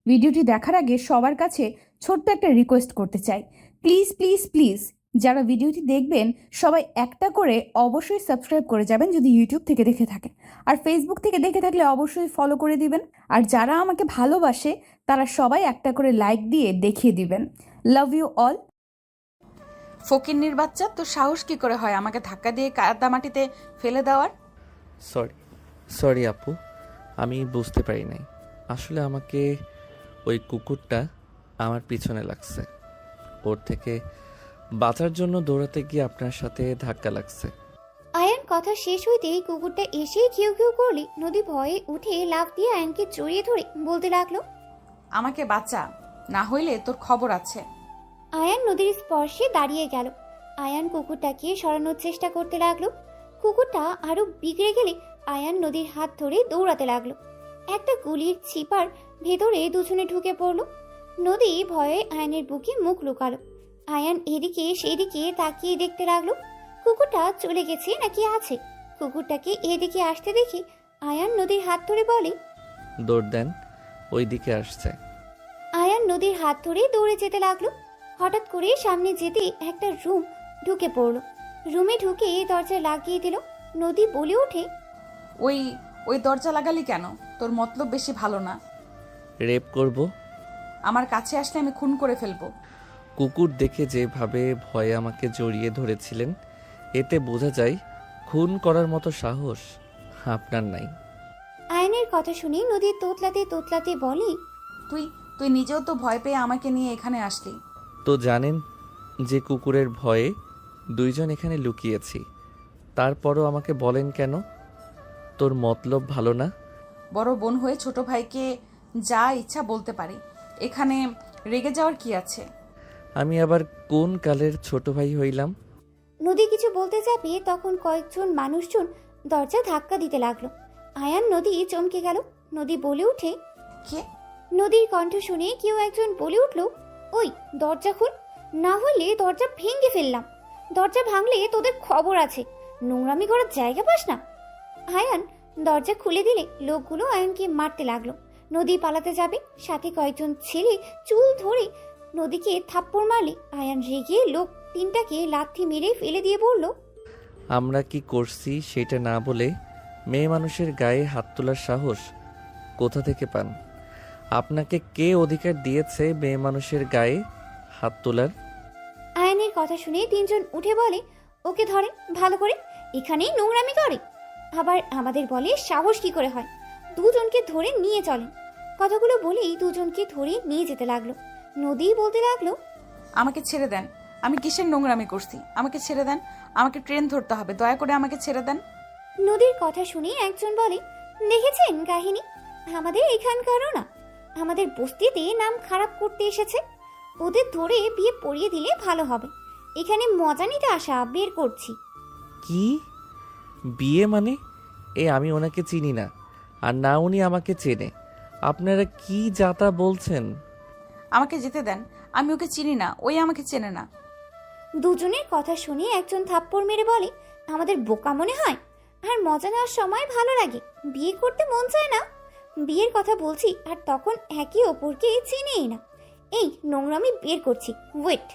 ভিডিওটি দেখার আগে সবার কাছে ছোট্ট একটা রিকোয়েস্ট করতে চাই, প্লিজ প্লিজ প্লিজ যারা ভিডিওটি দেখবেন সবাই একটা করে অবশ্যই সাবস্ক্রাইব করে যাবেন যদি ইউটিউব থেকে দেখে থাকেন, আর ফেসবুক থেকে দেখে থাকলে অবশ্যই ফলো করে দিবেন। আর যারা আমাকে ভালোবাসে তারা সবাই একটা করে লাইক দিয়ে দেখিয়ে দিবেন। Love you all. ফকিন্নির বাচ্চা, তোর সাহস কি করে হয় আমাকে ধাক্কা দিয়ে কাদা মাটিতে ফেলে দেওয়ার? সরি সরি আপু, আমি বুঝতে পারি নাই। আসলে আমাকে ওই কুকুরটা আমার পিছনে লাগছে, ওর থেকে বাঁচার জন্য দৌড়াতে গিয়ে আপনার সাথে ধাক্কা লাগছে। আয়ান কথা শেষ হইতেই কুকুরটা এসে ঘেউ ঘেউ করলে নদী ভয়ে উঠে লাফ দিয়ে আয়ানকে জড়িয়ে ধরে বলতে লাগলো, আমাকে বাঁচা, না হইলে তোর খবর আছে। আয়ান নদীর স্পর্শে দাঁড়িয়ে গেল। আয়ান কুকুরটাকে সরানোর চেষ্টা করতে লাগলো। কুকুরটা আরো বিগড়ে গেলে আয়ান নদীর হাত ধরে দৌড়াতে লাগলো। একটা গুলির ছিপার ভেতরে দুজনে ঢুকে পড়লো। নদী ভয়ে আয়ানের বুকে মুখ লুকালো। আয়ান এদিকে সেদিকে তাকিয়ে দেখতে লাগলো কুকুরটা চলে গেছে নাকি আছে। কুকুরটাকে এদিকে আসতে দেখে আয়ান নদীর হাত ধরে বলে, দৌড় দেন, ওই দিকে আসছে। আয়ান নদীর হাত ধরে দৌড়ে যেতে লাগলো। হঠাৎ করে সামনে যেতে একটা রুম ঢুকে পড়লো। রুমে ঢুকে দরজা লাগিয়ে দিল। নদী বলে ওঠে, ওই ওই দরজা লাগালি কেন? তোর মতলব বেশি ভালো না। রেপ করব? আমার কাছে আসলে আমি খুন করে ফেলবো। কুকুর দেখে যেভাবে ভয়ে আমাকে জড়িয়ে ধরেছিলেন, এতে বোঝা যায় খুন করার মতো সাহস আপনার নাই। আয়নের কথা শুনে নদী তোতলাতে তোতলাতে বলে, তুই তুই নিজেও তো ভয় পেয়ে আমাকে নিয়ে এখানে আসলি। তো জানেন যে কুকুরের ভয়ে দুইজন এখানে লুকিয়েছি, তারপরও আমাকে বলেন কেন তোর মতলব ভালো না? বড় বোন হয়ে ছোট ভাইকে যা ইচ্ছা বলতে পারি, এখানে রেগে যাওয়ার কি আছে? আমি আবার কোন কালের ছোট ভাই হইলাম? নদী কিছু বলতে যাবে তখন কয়েকজন মানুষজন দরজা ধাক্কা দিতে লাগলো। আয়ান নদী চমকে গেল। নদী বলে উঠে, কে? নদীর কণ্ঠ শুনে কেউ একজন বলে উঠল, ওই দরজা খুল, না হলে দরজা ভেঙে ফেললাম। দরজা ভাঙলে তোদের খবর আছে, নোংরামি করার জায়গা পাস না। আয়ান দরজা খুলে দিলে লোকগুলো আয়ানকে মারতে লাগলো। নদী পালাতে যাবে, সাথে কয়েকজন ছেলে চুল ধরে নদীকে থাপ্পড় মারলে আয়ান রেগে লোক তিনটাকে লাথি মেরে ফেলে দিয়ে বলল, আমরা কি করছি সেটা না বলে মেয়ে মানুষের গায়ে হাত তোলার সাহস কোথা থেকে পান? আপনাকে কে অধিকার দিয়েছে মেয়ে মানুষের গায়ে হাত তোলার? আয়ানের কথা শুনে তিনজন উঠে বলে, ওকে ধরেন ভালো করে, এখানেই নোংরামি করে। আবার আমাদের বলে সাহস কি করে হয়, দুজনকে ধরে নিয়ে চলেন। কথাগুলো বলেই দুজনকে ধরে নিয়ে যেতে লাগলো। নদী বলতে লাগলো, আমাকে ছেড়ে দেন, আমি কিসের নোংরামি করছি? আমাকে ছেড়ে দেন, আমাকে ট্রেন ধরতে হবে, দয়া করে আমাকে ছেড়ে দেন। নদীর কথা শুনে একজন বলে, দেখেছেন কাহিনী, আমাদের এখানকারও না, আমাদের বস্তিতে নাম খারাপ করতে এসেছে। ওদের ধরে বিয়ে পড়িয়ে দিলে ভালো হবে। এখানে মজা নিতে আসা, বের করছি। কি বিয়ে মানে? আমি ওনাকে চিনি না, আর না উনি আমাকে চেনে। আপনারা কি যাতা বলছেন? আমাকে যেতে দেন, আমি ওকে চিনি না, ওই আমাকে চেনে না। দুজনের কথা শুনে একজন থাপ্পড় মেরে বলে, আমাদের বোকা মনে হয়? আর মজা নেওয়ার সময় ভালো লাগে, বিয়ে করতে মন চায় না? বিয়ের কথা বলছি আর তখন একে অপরকে চিনেই না। এই নোংরামি বের করছি, ওয়েট।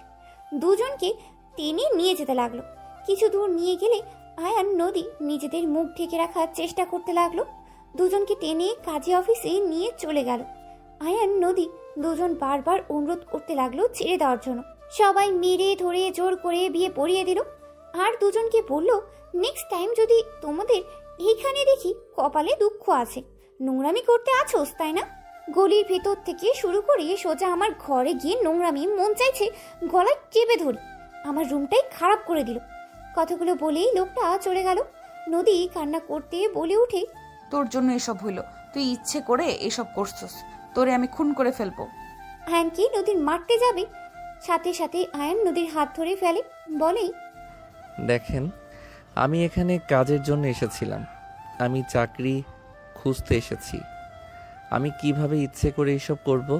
দুজনকে টেনে নিয়ে যেতে লাগলো। কিছু দূর নিয়ে গেলে আয়ান নদী নিজেদের মুখ ঢেকে রাখার চেষ্টা করতে লাগলো। দুজনকে টেনে কাজী অফিসে নিয়ে চলে গেল। আয়ান নদী দুজন বারবার অনুরোধ করতে লাগলো ছেড়ে দেওয়ার জন্য। সবাই মেরে ধরে জোর করে বিয়ে পড়িয়ে দিল। আর দুজনকে বলল, নেক্সট টাইম যদি তোমাদের এইখানে দেখি কপালে দুঃখ আছে, নোংরামি করতে আছোস তাই না? গলির ভেতর থেকে শুরু করে সোজা আমার ঘরে গিয়ে নোংরামি মন চাইছে গলায় চেপে ধরি। আমার রুমটাই খারাপ করে দিল। কথাগুলো বলেই লোকটা চলে গেল। নদী কান্না করতে বলে উঠে, তোর জন্য এসব হইল, তুই ইচ্ছে করে এসব করছস, তোরে আমি খুন করে ফেলবো। আয়ানকে নদীর মারতে যাবে, সাথে সাথে আয়ান নদীর হাত ধরে ফেলে, বলে, দেখেন, আমি এখানে কাজের জন্য এসেছিলাম, আমি চাকরি খুঁজতে এসেছি। আমি কিভাবে ইচ্ছে করে এসব করব?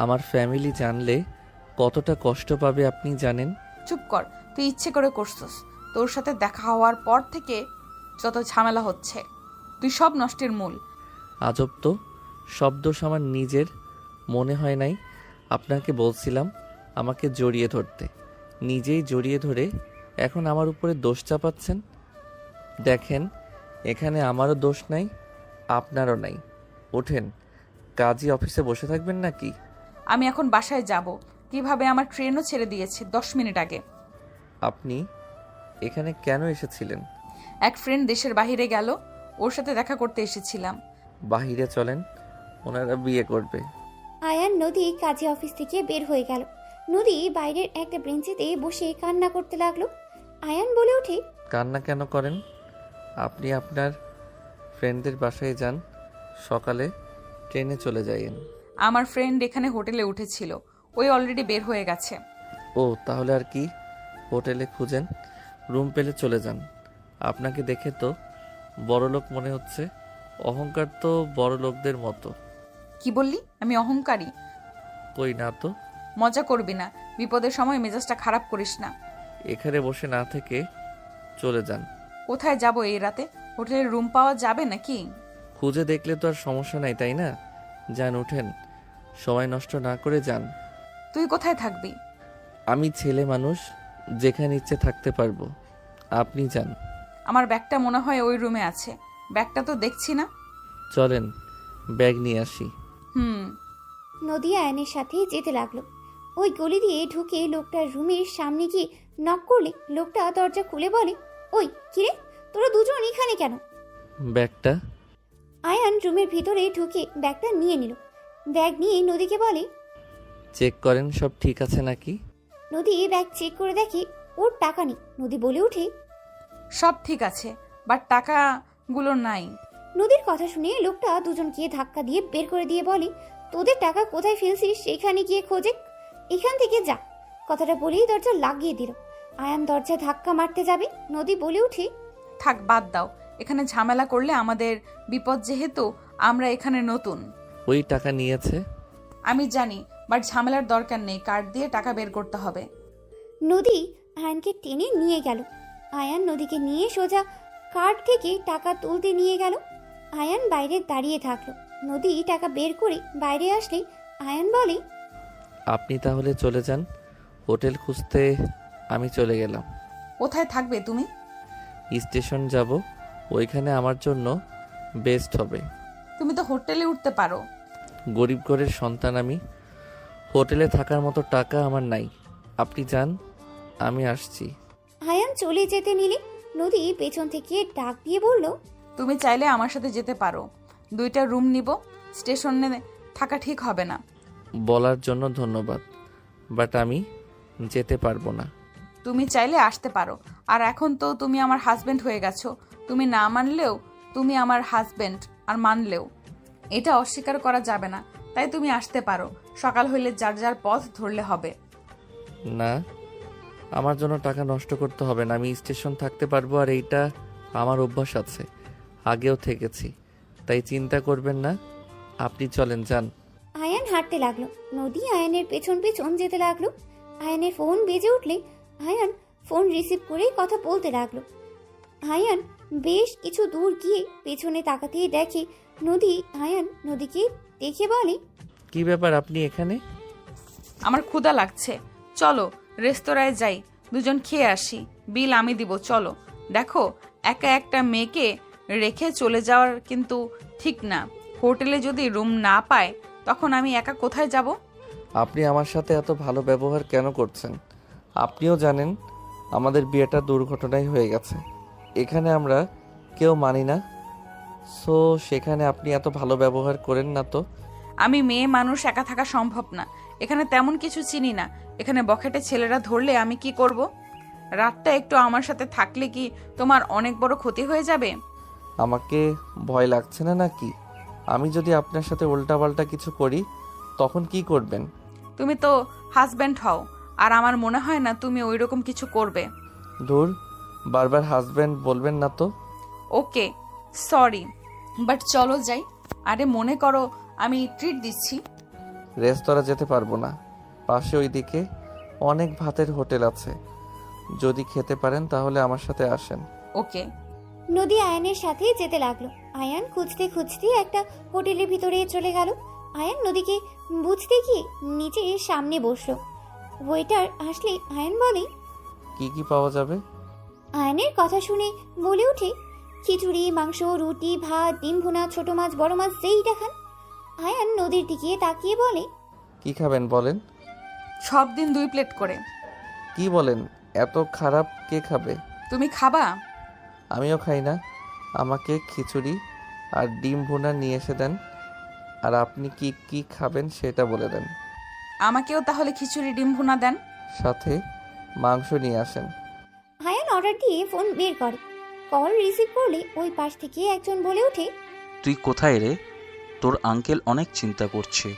আমার ফ্যামিলি জানলে কতটা কষ্ট পাবে আপনি জানেন? চুপ কর, তুই ইচ্ছে করে করছস। তোর সাথে দেখা হওয়ার পর থেকে যত ঝামেলা হচ্ছে, তুই সব নষ্টের মূল। আজব তো, সব দোষ আমার নিজের। মনে হয় নাই আপনাকে বলছিলাম আমাকে জড়িয়ে ধরতে, নিজেই জড়িয়ে ধরে এখন আমার উপরে দোষ চাপাচ্ছেন। দেখেন, এখানে আমারও দোষ নাই, আপনারও নাই। ওঠেন, কাজী অফিসে বসে থাকবেন নাকি? আমি এখন বাসায় যাব। কিভাবে আমার ট্রেনও ছেড়ে দিয়েছে 10 মিনিট আগে। আপনি এখানে কেন এসেছিলেন? এক ফ্রেন্ড দেশের বাইরে গেল, ওর সাথে দেখা করতে এসেছিলাম। বাহিরে চলেন, ওনারা বিয়ে করবে। আয়ান নদী কাজী অফিস থেকে বের হয়ে গেল। নদী বাইরের একটা বেঞ্চিতে বসে কান্না করতে লাগলো। আয়ান বলে ওঠে, কান্না কেন করেন? আপনি আপনার ফ্রেন্ডদের বাসায় যান, সকালে ট্রেনে চলে যাইয়েন। আমার ফ্রেন্ড এখানে হোটেলে উঠেছিল, ওই অলরেডি বের হয়ে গেছে। ও, তাহলে আর কি? হোটেলে খুঁজেন, রুম পেলে চলে যান। আপনাকে দেখে তো বড়লোক মনে হচ্ছে। অহংকার তো বড় লোকদের মতো। কি বললি? আমি অহংকারী? কই না তো। মজা করবি না, বিপদের সময় মেজাজটা খারাপ করিস না। এখানে বসে না থেকে চলে যান। কোথায় যাব এই রাতে? হোটেলের রুম পাওয়া যাবে নাকি? খুঁজে দেখলে তো আর সমস্যা নাই, তাই না? যান, ওঠেন, সময় নষ্ট না করে যান। তুই কোথায় থাকবি? আমি ছেলে মানুষ, যেখানে ইচ্ছে থাকতে পারবো। আপনি যান। আমার ব্যাগটা মনে হয় ওই রুমে আছে। ব্যাগটা তো দেখছি না। চলেন, ব্যাগ নিয়ে আসি। নদী আয়নের সাথে যেতে লাগলো। ওই গলি দিয়ে ঢুকে লোকটার রুমের সামনে গিয়ে নক করলে লোকটা দরজা খুলে বলে, ওই কিরে, তোরা দুজন এখানে কেন? ব্যাগটা? আয়ান রুমের ভিতরে ঢুকে ব্যাগটা নিয়ে নিল। ব্যাগ নিয়ে নদীকে বলে, চেক করেন সব ঠিক আছে নাকি। নদী ব্যাগ চেক করে দেখে ওর টাকা নেই। নদী বলে ওঠে, সব ঠিক আছে, বাট টাকাগুলো নাই। নদীর কথা শুনে লোকটা দুজনকে ধাক্কা দিয়ে বের করে দিয়ে বলে, তোদের টাকা কোথায় ফেলছিস সেখানে গিয়ে খোঁজে, এখান থেকে যা। কথাটা বলেই দরজা লাগিয়ে দিল। আয়ান দরজা ধাক্কা মারতে যাবে, নদী বলে উঠে, থাক, বাদ দাও। এখানে ঝামেলা করলে আমাদের বিপদ, যেহেতু আমরা এখানে নতুন। ওই টাকা নিয়েছে। আমি জানি, বাট ঝামেলার দরকার নেই। কার্ড দিয়ে টাকা বের করতে হবে। নদী আয়ানকে টেনে নিয়ে গেল। আয়ান নদীকে নিয়ে সোজা কার্ড থেকে টাকা তুলতে নিয়ে গেল। আয়ান বাইরে দাঁড়িয়ে থাকলো। নদী টাকা বের করে বাইরে আসলে আয়ান বলে, আপনি তাহলে চলে যান, হোটেল খুঁজতে আমি চলে গেলাম। কোথায় থাকবে তুমি? স্টেশন যাব, ওইখানে আমার জন্য বেস্ট হবে। তুমি তো হোটেলে উঠতে পারো। গরিব ঘরের সন্তান আমি, হোটেলে থাকার মতো টাকা আমার নাই। আপনি যান, আমি আসছি। আয়ান চলে যেতে নিলে নদী পেছন থেকে ডাক দিয়ে বলল, তুমি চাইলে আমার সাথে যেতে পারো। 2টা রুম নিব। স্টেশনে থাকা ঠিক হবে না। বলার জন্য ধন্যবাদ, বাট আমি যেতে পারবো না। তুমি চাইলে আসতে পারো। আর এখন তো তুমি আমার হাজবেন্ড হয়ে গেছো। তুমি না মানলেও তুমি আমার হাজবেন্ড, আর মানলেও এটা অস্বীকার করা যাবে না। তাই তুমি আসতে পারো। সকাল হইলে যার যার পথ ধরলে হবে। না, আমার জন্য টাকা নষ্ট করতে হবে না। আমি স্টেশন থাকতে পারবো, আর এইটা আমার অভ্যাস আছে, আগেও থেকেছি, তাই চিন্তা করবেন না। আপনি চলেন, যান। আয়ান হাঁটতে লাগলো। নদী আয়ানের পেছন পেছন যেতে লাগলো। আয়ানের ফোন বেজে উঠলে আয়ান ফোন রিসিভ করে কথা বলতে লাগলো। আয়ান বেশ কিছু দূর গিয়ে পেছনে তাকাতেই দেখে নদী। আয়ান নদীকে দেখে বলে, কি ব্যাপার, আপনি এখানে? আমার ক্ষুধা লাগছে, চলো রেস্তোরাঁয় যাই, দুজন খেয়ে আসি। বিল আমি দিব, চলো। দেখো, একা একটা মেয়েকে রেখে চলে যাওয়ার কিন্তু ঠিক না। হোটেলে যদি রুম না পায় তখন আমি একা কোথায় যাব? আপনি আমার সাথে এত ভালো ব্যবহার কেন করছেন? আপনিও জানেন আমাদের বিয়েটা দুর্ঘটনায় হয়ে গেছে। এখানে আমরা কেউ মানি না, সো সেখানে আপনি এত ভালো ব্যবহার করেন না তো। আমি মেয়ে মানুষ, একা থাকা সম্ভব না। এখানে তেমন কিছু চিনি না। এখানে বখাটে ছেলেরা ধরলে আমি কি করব? রাতটা একটু আমার সাথে থাকলে কি তোমার অনেক বড় ক্ষতি হয়ে যাবে? আমাকে ভয় লাগছে না নাকি? আমি যদি আপনার সাথে উল্টাপাল্টা কিছু করি তখন কি করবেন? তুমি তো হাজব্যান্ড হও, আর আমার মনে হয় না তুমি ওইরকম কিছু করবে। দূর, বারবার হাজব্যান্ড বলবেন না তো। ওকে, সরি, বাট চলো যাই। আরে মনে করো আমি ট্রিট দিচ্ছি। রেস্তোরাঁ যেতে পারবো না, পাশে ওইদিকে অনেক ভাতের হোটেল আছে, যদি খেতে পারেন তাহলে আমার সাথে আসেন। ওকে। নদী আয়ানের সাথে যেতে লাগলো। আয়ান খুঁজতে খুঁজতে একটা হোটেলের ভিতরে চলে গেল। আয়ান নদীকে বুঝতে গিয়ে নিচে সামনে বসলো। ওয়েটার আসলে আয়ান বলে, কি কি পাওয়া যাবে? আয়ানের কথা শুনে বলে ওঠে, খিচুড়ি, মাংস, রুটি, ভাত, ডিম ভুনা, ছোট মাছ, বড় মাছ, যেইটা খান। আয়ান নদীর দিকে তাকিয়ে বলে, কি খাবেন বলেন? সব দিন 2 প্লেট করে। কি বলেন? এত খারাপ কে খাবে? তুমি খাবা? আমিও খাই না। আমাকে খিচুড়ি আর ডিম ভুনা নিয়ে এসে দেন। আর আপনি কি কি খাবেন সেটা বলে দেন। আমাকেও তাহলে খিচুড়ি ডিম ভুনা দেন। সাথে মাংস নিয়ে আসেন। আয়ান অর্ডার দিয়ে ফোন বের করে। কল রিসিভ করলে ওই পাশ থেকে একজন বলে ওঠে, তুই কোথায় রে? তোর আঙ্কেল অনেক চিন্তা করছে,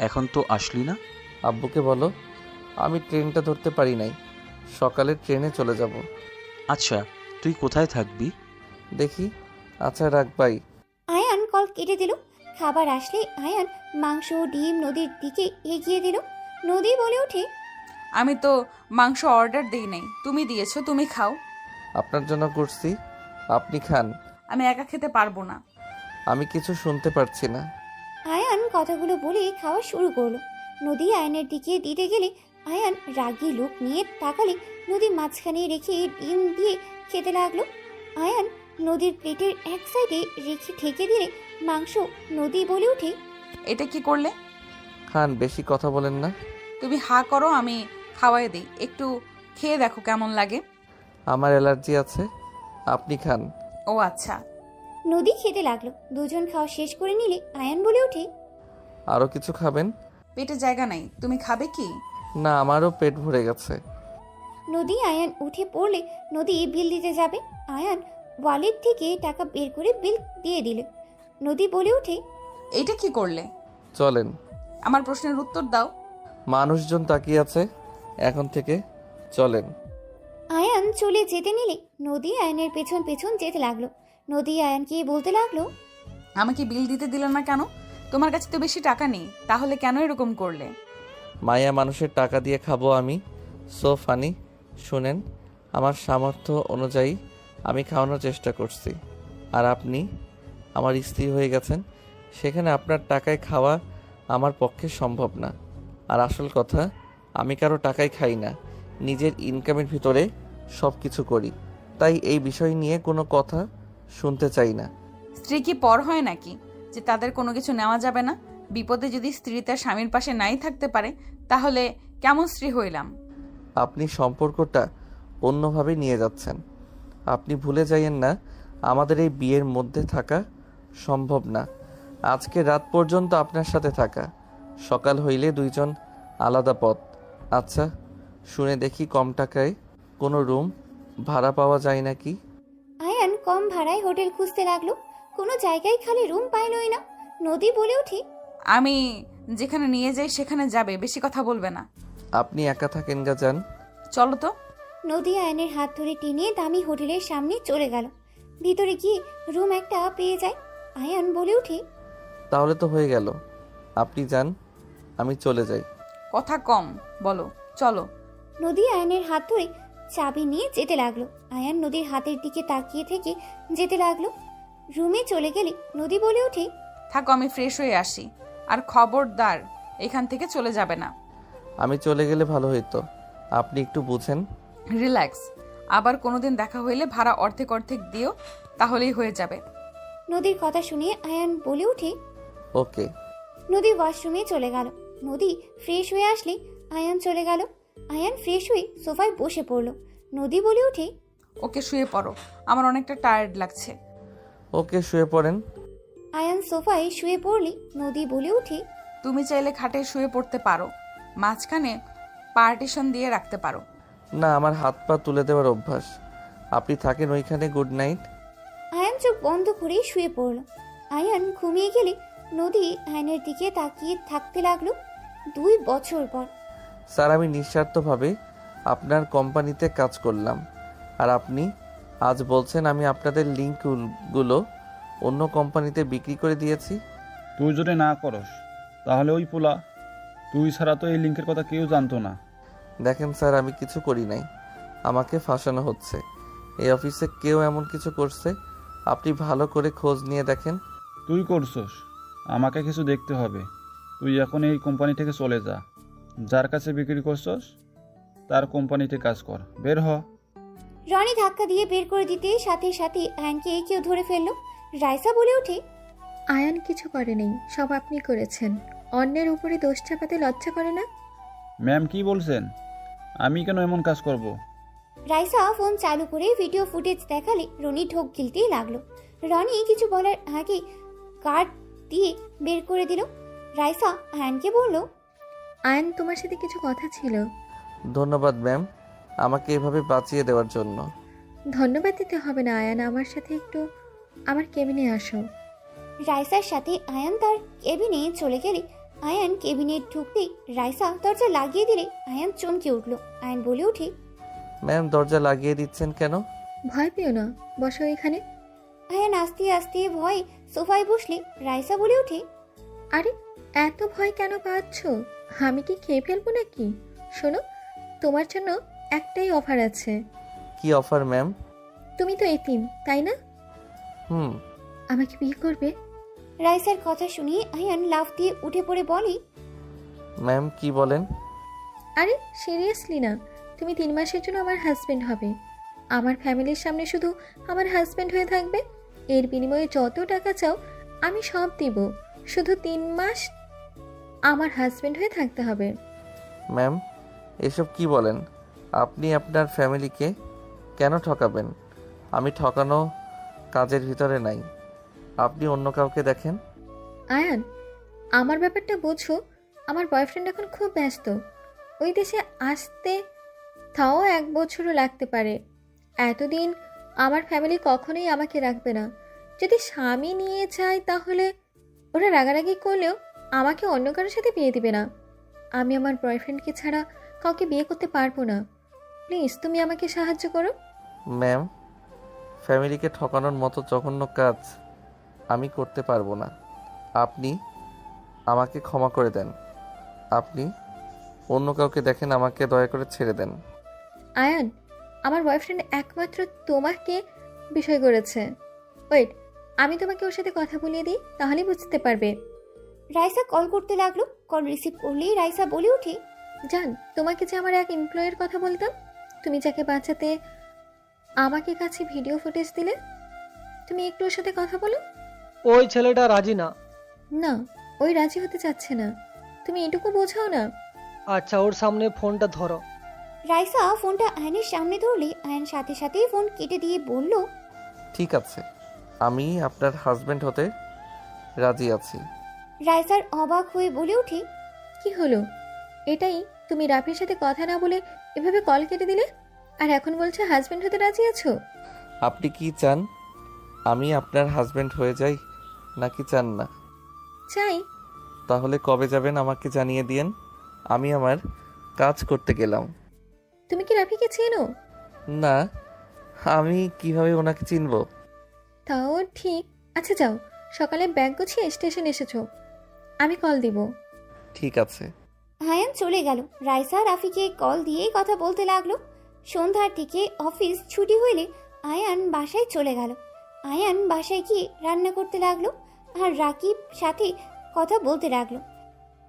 এখন তো আসলি না। আব্বুকে বলো আমি ট্রেনটা ধরতে পারি নাই, সকালে ট্রেনে চলে যাব। আচ্ছা, তুই কোথায় থাকবি? দেখি। আচ্ছা রাখ বাই। আয়ান কল কেটে দিল। খাবার আসলে আয়ান মাংস, ডিম নদীর দিকে এগিয়ে দিল। নদী বলে ওঠে, আমি তো মাংস অর্ডার দেই নাই, তুমি দিয়েছো, তুমি খাও। আপনার জন্য করছি, আপনি খান। আমি একা খেতে পারবো না। আমি কিছু শুনতে পারছি না। আয়ান কথাগুলো বলে খাওয়া শুরু করলো। নদী আয়ানের দিকে দিতে গেলে আয়ান রাগী লোক নিয়ে তাকালে নদী মাঝখানে রেখে ডিম দিয়ে খেতে লাগলো। আয়ান নদীর প্লেটের এক সাইডে রেখে ঠেকে দিলে মাংস। নদী বলে ওঠে, এটা কি করলে? খান, বেশি কথা বলেন না। তুমি হা করো, আমি খাওয়াই দিই। একটু খেয়ে দেখো কেমন লাগে। আমার অ্যালার্জি আছে, আপনি খান। ও আচ্ছা। নদী খেতে লাগলো। দুজন খাওয়া শেষ করে নিলে আয়ান বলে ওঠে, আরও কিছু খাবেন? পেটে জায়গা নাই, তুমি খাবে কি? না, আমারও পেট ভরে গেছে। নদী আয়ান উঠে পড়লে নদী বিল দিতে যাবে। আয়ান ওয়ালেট থেকে টাকা বের করে বিল দিয়ে দিল। নদী বলে ওঠে, এইটা কি করলে? চলেন। আমার প্রশ্নের উত্তর দাও। মানুষজন তাকিয়ে আছে, এখন থেকে চলেন। আয়ান চলে যেতে নিলে নদী আয়ানের পেছন পেছন যেতে লাগলো। নদী আয়ানকে বলতে লাগলো, আমাকে বিল দিতে দিলে না কেন? তোমার কাছে তো বেশি টাকা নেই, তাহলে কেন এরকম করলে? মায়া মানুষের টাকা দিয়ে খাবো আমি? So funny. শুনেন, আমার সামর্থ্য অনুযায়ী আমি খাওয়ানোর চেষ্টা করছি। আর আপনি আমার স্ত্রী হয়ে গেছেন, সেখানে আপনার টাকায় খাওয়া আমার পক্ষে সম্ভব না। আর আসল কথা, আমি কারো টাকায় খাই না, নিজের ইনকামের ভিতরে সব কিছু করি। তাই এই বিষয় নিয়ে কোনো কথা শুনতে চাই না। স্ত্রী কি পর হয় নাকি যে তাদের কোনো কিছু নেওয়া যাবে না? বিপদে যদি স্ত্রী তার স্বামীর পাশে নাই থাকতে পারে, তাহলে কেমন স্ত্রী হইলাম? আপনি সম্পর্কটা অন্যভাবে নিয়ে যাচ্ছেন। আপনি ভুলে যাইয়েন না, আমাদের এই বিয়ের মধ্যে থাকা সম্ভব না। আজকে রাত পর্যন্ত আপনার সাথে থাকা, সকাল হইলে দুইজন আলাদা পথ। আচ্ছা, শুনে দেখি কম টাকায় কোনো রুম ভাড়া পাওয়া যায় নাকি? আয়ান কম ভাড়ায় হোটেল খুঁজতে লাগলো। কোনো জায়গায় খালি রুম পাইলই না। নদী বলে ওঠে, আমি যেখানে নিয়ে যাই সেখানে যাবে, বেশি কথা বলবে না। আপনি একা থাকেন গা, যান। চলো তো। নদী আয়নের হাত ধরে টেনে দামি হোটেলের সামনে চলে গেল। ভিতরে গিয়ে রুম একটা পেয়ে যায়। আয়ান বলে ওঠে, তাহলে তো হয়ে গেল। আপনি যান, আমি চলে যাই। কথা কম বলো, চলো। নদী আয়নের হাত ধরে চাবি নিয়ে যেতে লাগলো। আয়ান নদীর হাতের দিকে তাকিয়ে থেকে যেতে লাগলো। রুমে চলে গেলে নদী বলে ওঠে, থাকো, আমি ফ্রেশ হয়ে আসি। আর খবরদার এখান থেকে চলে যাবে না। আমি চলে গেলে ভালো হইতো, আপনি একটু বুঝেন। রিল্যাক্স। আবার কোনোদিন দেখা হইলে ভাড়া অর্ধেক অর্ধেক দিও, তাহলেই হয়ে যাবে। নদীর কথা শুনে আয়ান বলে ওঠে। ওকে। নদী ওয়াশরুমে চলে গেল। নদী ফ্রেশ হয়ে আসলে আয়ান চলে গেল। আয়ান ফ্রেশ হয়ে সোফায় বসে পড়ল। নদী বলে ওঠে, ওকে শুয়ে পড়ো, আমার অনেকটা টায়ার্ড লাগছে। ওকে, শুয়ে পড়েন। আয়ান সোফায় শুয়ে পড়লে নদী বলে ওঠে, তুমি চাইলে খাটে শুয়ে পড়তে পারো, মাঝখানে পার্টিশন দিয়ে রাখতে পারো। না, আমার হাত পা তুলে দেওয়ার অভ্যাস। আপনি থাকেন ওইখানে, গুড নাইট। আয়ান চোখ বন্ধ করে শুয়ে পড়ল। আয়ান ঘুমিয়ে গেলে নদী আয়নের দিকে তাকিয়ে থাকতে লাগলো। 2 বছর পর। স্যার, আমি নিঃস্বার্থভাবে আপনার কোম্পানিতে কাজ করলাম, আর আপনি আজ বলছেন আমি আপনাদের লিঙ্কগুলো অন্য কোম্পানিতে বিক্রি করে দিয়েছি। তুই যদি না করস তাহলে ওই পোলা, তুই ছাড়া তো এই লিঙ্কের কথা কেউ জানতো না। দেখেন স্যার, আমি কিছু করি নাই, আমাকে ফাঁসানো হচ্ছে। এই অফিসে কেউ এমন কিছু করছে, আপনি ভালো করে খোঁজ নিয়ে দেখেন। তুই করছস, আমাকে কিছু দেখতে হবে। তুই এখন এই কোম্পানি থেকে চলে যা, যার কাছে বিক্রি করছস তার কোম্পানিতে কাজ কর, বের হ। রনি ধাক্কা দিয়ে বের করে দিতে সাথে সাথে আয়ানকে কেউ ধরে ফেললো। রাইসা বলে ওঠে, আয়ান কিছু করেনি, সব আপনি করেছেন। অন্যের উপরে দোষ চাপাতে লজ্জা করে না? ম্যাম কি বলছেন? আমি কেন এমন কাজ করব? রাইসা ফোন চালু করে ভিডিও ফুটেজ দেখালে রনি ঢোক গিলতেই লাগলো। রনি কিছু বলার আগে কার্ড দিয়ে বের করে দিল। রাইসা আয়ানকে বলল, আয়ান, তোমার সাথে কিছু কথা ছিল। ধন্যবাদ ম্যাম, আমাকে এভাবে বাঁচিয়ে দেওয়ার জন্য। ধন্যবাদ দিতে হবে না আয়ান, আমার সাথে একটু আমার কেবিনে আসো। রাইসার সাথে আয়ান তার কেবিনে চলে গেলে আয়ান কেবিনে ঢুকতেই রাইসা দরজা লাগিয়ে দিলে আয়ান চমকে উঠল। আয়ান বলে ওঠে, ম্যাম দরজা লাগিয়ে দিচ্ছেন কেন? ভয় পেও না, বসো এখানে। আয়ান আস্তে আস্তে ভয়ে সোফায় বসলে রাইসা বলে ওঠে, আরে এত ভয় কেন পাচ্ছ? আমি কি খেয়ে ফেলবো নাকি? শোনো, তোমার জন্য একটাই অফার আছে। কি অফার ম্যাম? তুমি তো এতিম, তাই না? হুম। আমাকে বিয়ে করবে? রাইসার কথা শুনে আয়ান লাফ দিয়ে উঠে পড়ে বলে, ম্যাম কি বলেন? আরে সিরিয়াসলি না, তুমি 3 মাসের জন্য আমার হাজবেন্ড হবে। আমার ফ্যামিলির সামনে শুধু আমার হাজবেন্ড হয়ে থাকবে। এর বিনিময়ে যত টাকা চাও আমি সব দিব, শুধু 3 মাস আমার হাজবেন্ড হয়ে থাকতে হবে। ম্যাম এসব কি বলেন? আপনি আপনার ফ্যামিলিকে কেন ঠকাবেন? আমি ঠকানো কাজের ভিতরে নাই। আপনি অন্য কাউকে দেখেন। আয়ান, আমার ব্যাপারটা বোঝো। আমার বয়ফ্রেন্ড এখন খুব ব্যস্ত, ওই দেশে আসতে তাও 1 বছরও লাগতে পারে। এতদিন আমার ফ্যামিলি কখনোই আমাকে রাখবে না। যদি স্বামী নিয়ে যায় তাহলে ওরা রাগারাগি করলেও আমাকে অন্য কারোর সাথে বিয়ে দিবে না। আমি আমার বয়ফ্রেন্ডকে ছাড়া কাউকে বিয়ে করতে পারবো না। প্লিজ তুমি আমাকে সাহায্য করো। ম্যাম ফ্যামিলিকে ঠকানোর মতো জঘন্য কাজ আমি করতে পারবো না। আপনি আমাকে ক্ষমা করে দেন। আপনি অন্য কাউকে দেখেন, আমাকে দয়া করে ছেড়ে দেন। আয়ান, আমার বয়ফ্রেন্ড একমাত্র তোমাকে বিষয় করেছে। ওয়েট, আমি তোমাকে ওর সাথে কথা বলিয়ে দিই, তাহলেই বুঝতে পারবে। রাইসা কল করতে লাগলো। কল রিসিভ করলেই রাইসা বলে ওঠে, জান, তোমাকে যে আমার এক এমপ্লয়ের কথা বলতাম, তুমি যাকে বাঁচাতে আমাকে কাছে ভিডিও ফুটেজ দিলে, তুমি একটু ওর সাথে কথা বলো। ওই ছেলেটা রাজি না। না, ওই রাজি হতে চাচ্ছে না, তুমি এটুকু বোঝাও না। আচ্ছা, ওর সামনে ফোনটা ধরো। রাইসা ফোনটা আয়নের সামনে ধরলে আয়ন সাথে সাথেই ফোন কেটে দিয়ে বলল, ঠিক আছে, আমি আপনার হাজবেন্ড হতে রাজি আছি। রাইসার অবাক হয়ে বলে ওঠে, কি হলো? এটাই তুমি রাফির সাথে কথা না বলে এভাবে কল কেটে দিলে, আর এখন বলছো হাজবেন্ড হতে রাজি আছো? আপনি কি চান আমি আপনার হাজবেন্ড হয়ে যাই, নাকি চান না? চাই। তাহলে কবে যাবেন আমাকে জানিয়ে দিয়েন। আমি আমার কাজ করতে গেলাম। তুমি কি রাফিকে চেনো? না, আমি কিভাবে ওনাকে চিনবো? তাও ঠিক। আচ্ছা যাও, সকালে ব্যাগ গুছিয়ে স্টেশন এসেছো, আমি কল দিব। ঠিক আছে। আয়ান চলে গেল। রাইসা রাফিকে কল দিয়ে কথা বলতে লাগলো। সন্ধ্যার দিকে অফিস ছুটি হইলে আয়ান বাসায় চলে গেল। আয়ান বাসায় গিয়ে রান্না করতে লাগলো আর রাকিব সাথে কথা বলতে লাগলো।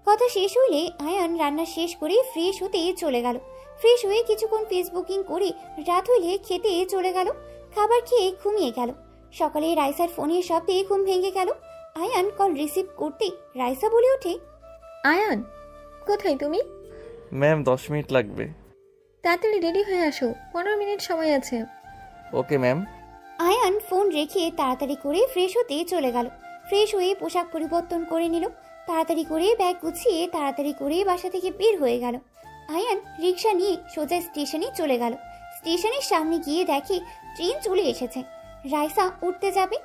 কথা শেষ হইলে আয়ান রান্না শেষ করে ফ্রেশ হতে চলে গেল। ফ্রেশ হয়ে কিছুক্ষণ ফেসবুকিং করে রাত হইলে খেতে চলে গেল। খাবার খেয়ে ঘুমিয়ে গেল। সকালে রাইসার ফোনের শব্দে ঘুম ভেঙে গেল। আয়ান কল রিসিভ করতে রাইসা বলে ওঠে, আয়ান, কোথায় তুমি? ম্যাম 10 মিনিট লাগবে। তাড়াতাড়ি রেডি হয়ে আসো, 15 মিনিট সময় আছে। Okay ma'am. আয়ান ফোন রেখে তাড়াতাড়ি করে ফ্রেশ হতে চলে গেল। ফ্রেশ হয়ে পোশাক পরিবর্তন করে নিল। তাড়াতাড়ি করে ব্যাগ গুছিয়ে তাড়াতাড়ি করে বাসা থেকে বের হয়ে গেল। আয়ান রিক্সা নিয়ে সোজা স্টেশনে চলে গেল। স্টেশনের সামনে গিয়ে দেখে ট্রেন চলে এসেছে। রাইসা উঠতে যাবে।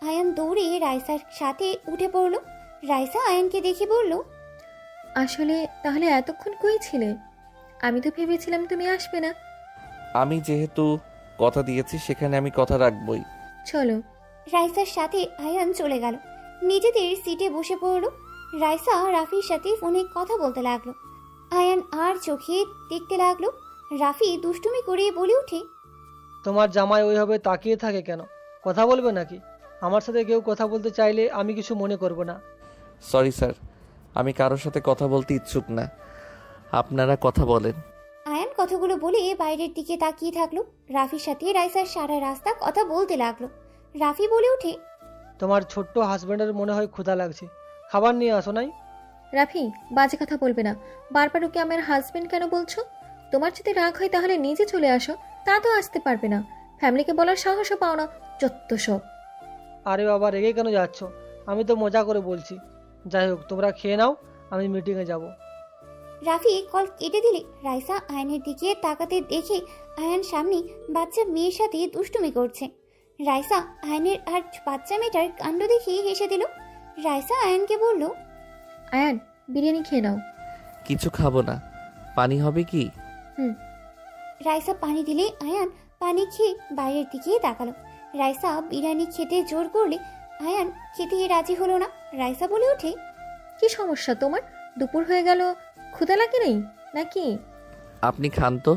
আয়ান দৌড়ে রাইসার সাথে উঠে পড়ল। রাইসা আয়ানকে দেখে বলল, আসলে তাহলে এতক্ষণ কই ছিলে? আমি তো ভেবেছিলাম তুমি আসবে না। আমি যেহেতু কথা দিয়েছি সেখানে আমি কথা রাখবই। চলো। রাইসার সাথে আয়ান চলে গেল। নিজেদের সিটে বসে পড়ল। রাইসা রাফির সাথে ফোনে কথা বলতে লাগলো। আয়ান আর চোখে দেখতে লাগলো। রাফি দুষ্টুমি করে বলে ওঠে, তোমার জামাই ওইভাবে তাকিয়ে থাকে কেন? কথা বলবে নাকি? আমার সাথে কেউ কথা বলতে চাইলে আমি কিছু মনে করব না। সরি স্যার, আমি কারোর সাথে কথা বলতে ইচ্ছুক না। আপনারা কথা বলেন। আয়ান কথাগুলো বলে বাইরের দিকে তাকিয়ে থাকলো। রাফির সাথে রাইসার সারা রাস্তা কথা বলতে লাগলো। রাফি বলে ওঠে, তোমার ছোট্ট হাজব্যান্ডের মনে হয় ক্ষুধা লাগছে, খাবার নিয়ে আসো নাই? রাফি, বাজে কথা বলবে না। বারবার ওকে আমার হাজবেন্ড কেন বলছো? তোমার যদি রাগ হয় তাহলে নিজে চলে আসো। তা তো আসতে পারবে না। ফ্যামিলিকে বলার সাহসও পাও না। যত সব। আরে বাবা, রেগে কেন যাচ্ছ? আমি তো মজা করে বলছি। যাই হোক, তোমরা খেয়ে নাও, আমি মিটিংয়ে যাব। রাফি কল কেটে দিলে রাইসা আয়নের দিকে তাকাতে দেখে আয়ান সামনে বাচ্চা মেয়ের সাথে দুষ্টুমি করছে। রাইসা আয়নের আর বাচ্চা মেয়েটার কাণ্ড দেখে হেসে দিল। রাইসা আয়ানকে বলল, আয়ান, বিরিয়ানি খেয়ে নাও। কিছু খাবো না। পানি হবে কি? হুম। রাইসা পানি দিলে আয়ান পানি খেয়ে বাইরের দিকে তাকালো। রাইসা বিরিয়ানি খেতে জোর করলে আয়ান খেতে রাজি হলো না। রাইসা বলে ওঠে, কি সমস্যা তোমার? দুপুর হয়ে গেল, ক্ষুধা লাগে নেই নাকি? আপনি খান তো।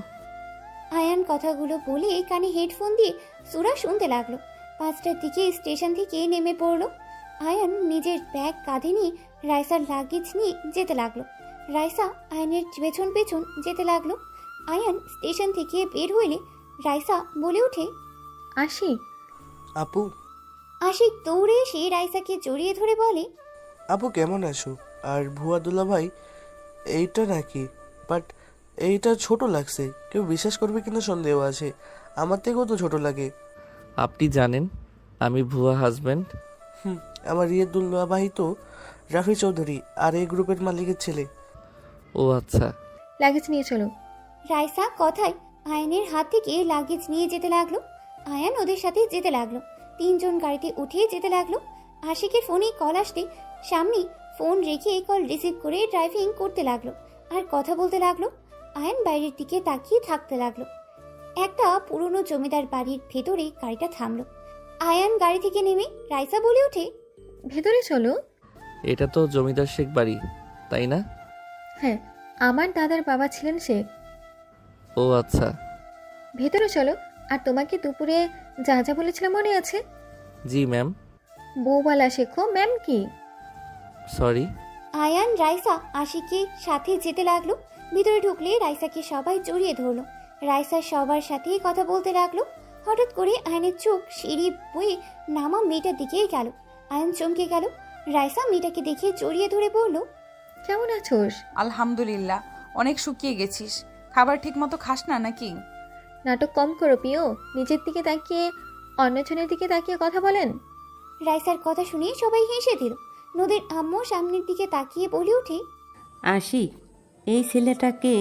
আয়ান কথাগুলো বলে কানে হেডফোন দিয়ে সুরা শুনতে লাগলো। 5টার দিকে স্টেশন থেকে নেমে পড়লো। আয়ান নিজের ব্যাগ কাঁধে নিয়ে রাইসার লাগেজ নিয়ে যেতে লাগলো। রাইসা আয়ানের পেছন পেছন যেতে লাগলো। আয়ান স্টেশন থেকে বের হইলে রাইসা বলে ওঠে, আসি। আপু, আশিক দৌড়ে এসে রাইসাকে জড়িয়ে ধরে বলে, আপু কেমন আছো? আর ভুয়া দুলাভাই এইটা নাকি? বাট এইটা ছোট লাগছে, কেউ বিশ্বাস করবে কিনা সন্দেহ আছে। আমার থেকেও তো ছোট লাগে। আপনি জানেন আমি ভুয়া হাজব্যান্ড? আমার ইয়ে দুলাভাই তো রাফি চৌধুরী, আর এই গ্রুপের মালিকের ছেলে। ও আচ্ছা। লাগেজ নিয়ে চলো। রাইসা কথায় আয়ানের হাত থেকে লাগেজ নিয়ে যেতে লাগলো। আয়ান ওদের সাথে যেতে লাগলো। 3 জন গাড়িতে উঠে যেতে লাগলো। আশিকের ফোনে কল আসতে সামনে ফোন রেখে কল রিসিভ করে ড্রাইভিং করতে লাগলো আর কথা বলতে লাগলো। আয়ান বাইরের দিকে তাকিয়ে থাকতে লাগলো। একটা পুরনো জমিদার বাড়ির ভেতরে গাড়িটা থামলো। আয়ান গাড়ি থেকে নেমে রাইসা বলে ওঠে, ভেতরে চলো। এটা তো জমিদার শেখ বাড়ি, তাই না? হ্যাঁ, আমার দাদার বাবা ছিলেন সে। ও আচ্ছা। ভেতরে চলো। আর তোমাকে দুপুরে যা যা বলেছিলাম মনে আছে? জি ম্যাম। বউবালা শেখো। ম্যাম কি? সরি। আয়ান রাইসা আশিকের সাথে যেতে লাগলো। ভিতরে ঢুকলে রাইসাকে সবাই জড়িয়ে ধরলো। রাইসা সবার সাথে কথা বলতে লাগলো। হঠাৎ করে আয়নের চোখ সিঁড়ি বয়ে নামা মেয়েটার দিকে গেল। আয়ন চমকে গেল। রাইসা মেয়েটাকে দেখে জড়িয়ে ধরে বলল, কেমন আছোস? আলহামদুলিল্লাহ, অনেক শুকিয়ে গেছিস। খাবার ঠিক মতো খাস না নাকি? নাটক কম করো পিও। নিজের দিকে তাকিয়ে অন্যজনের দিকে তাকিয়ে কথা বলেন। রাইসার কথা শুনে সবাই হেসে দিল। নদীর আম্মু সামনের দিকে তাকিয়ে বলে ওঠে, আশিক, এই ছেলেটাকে।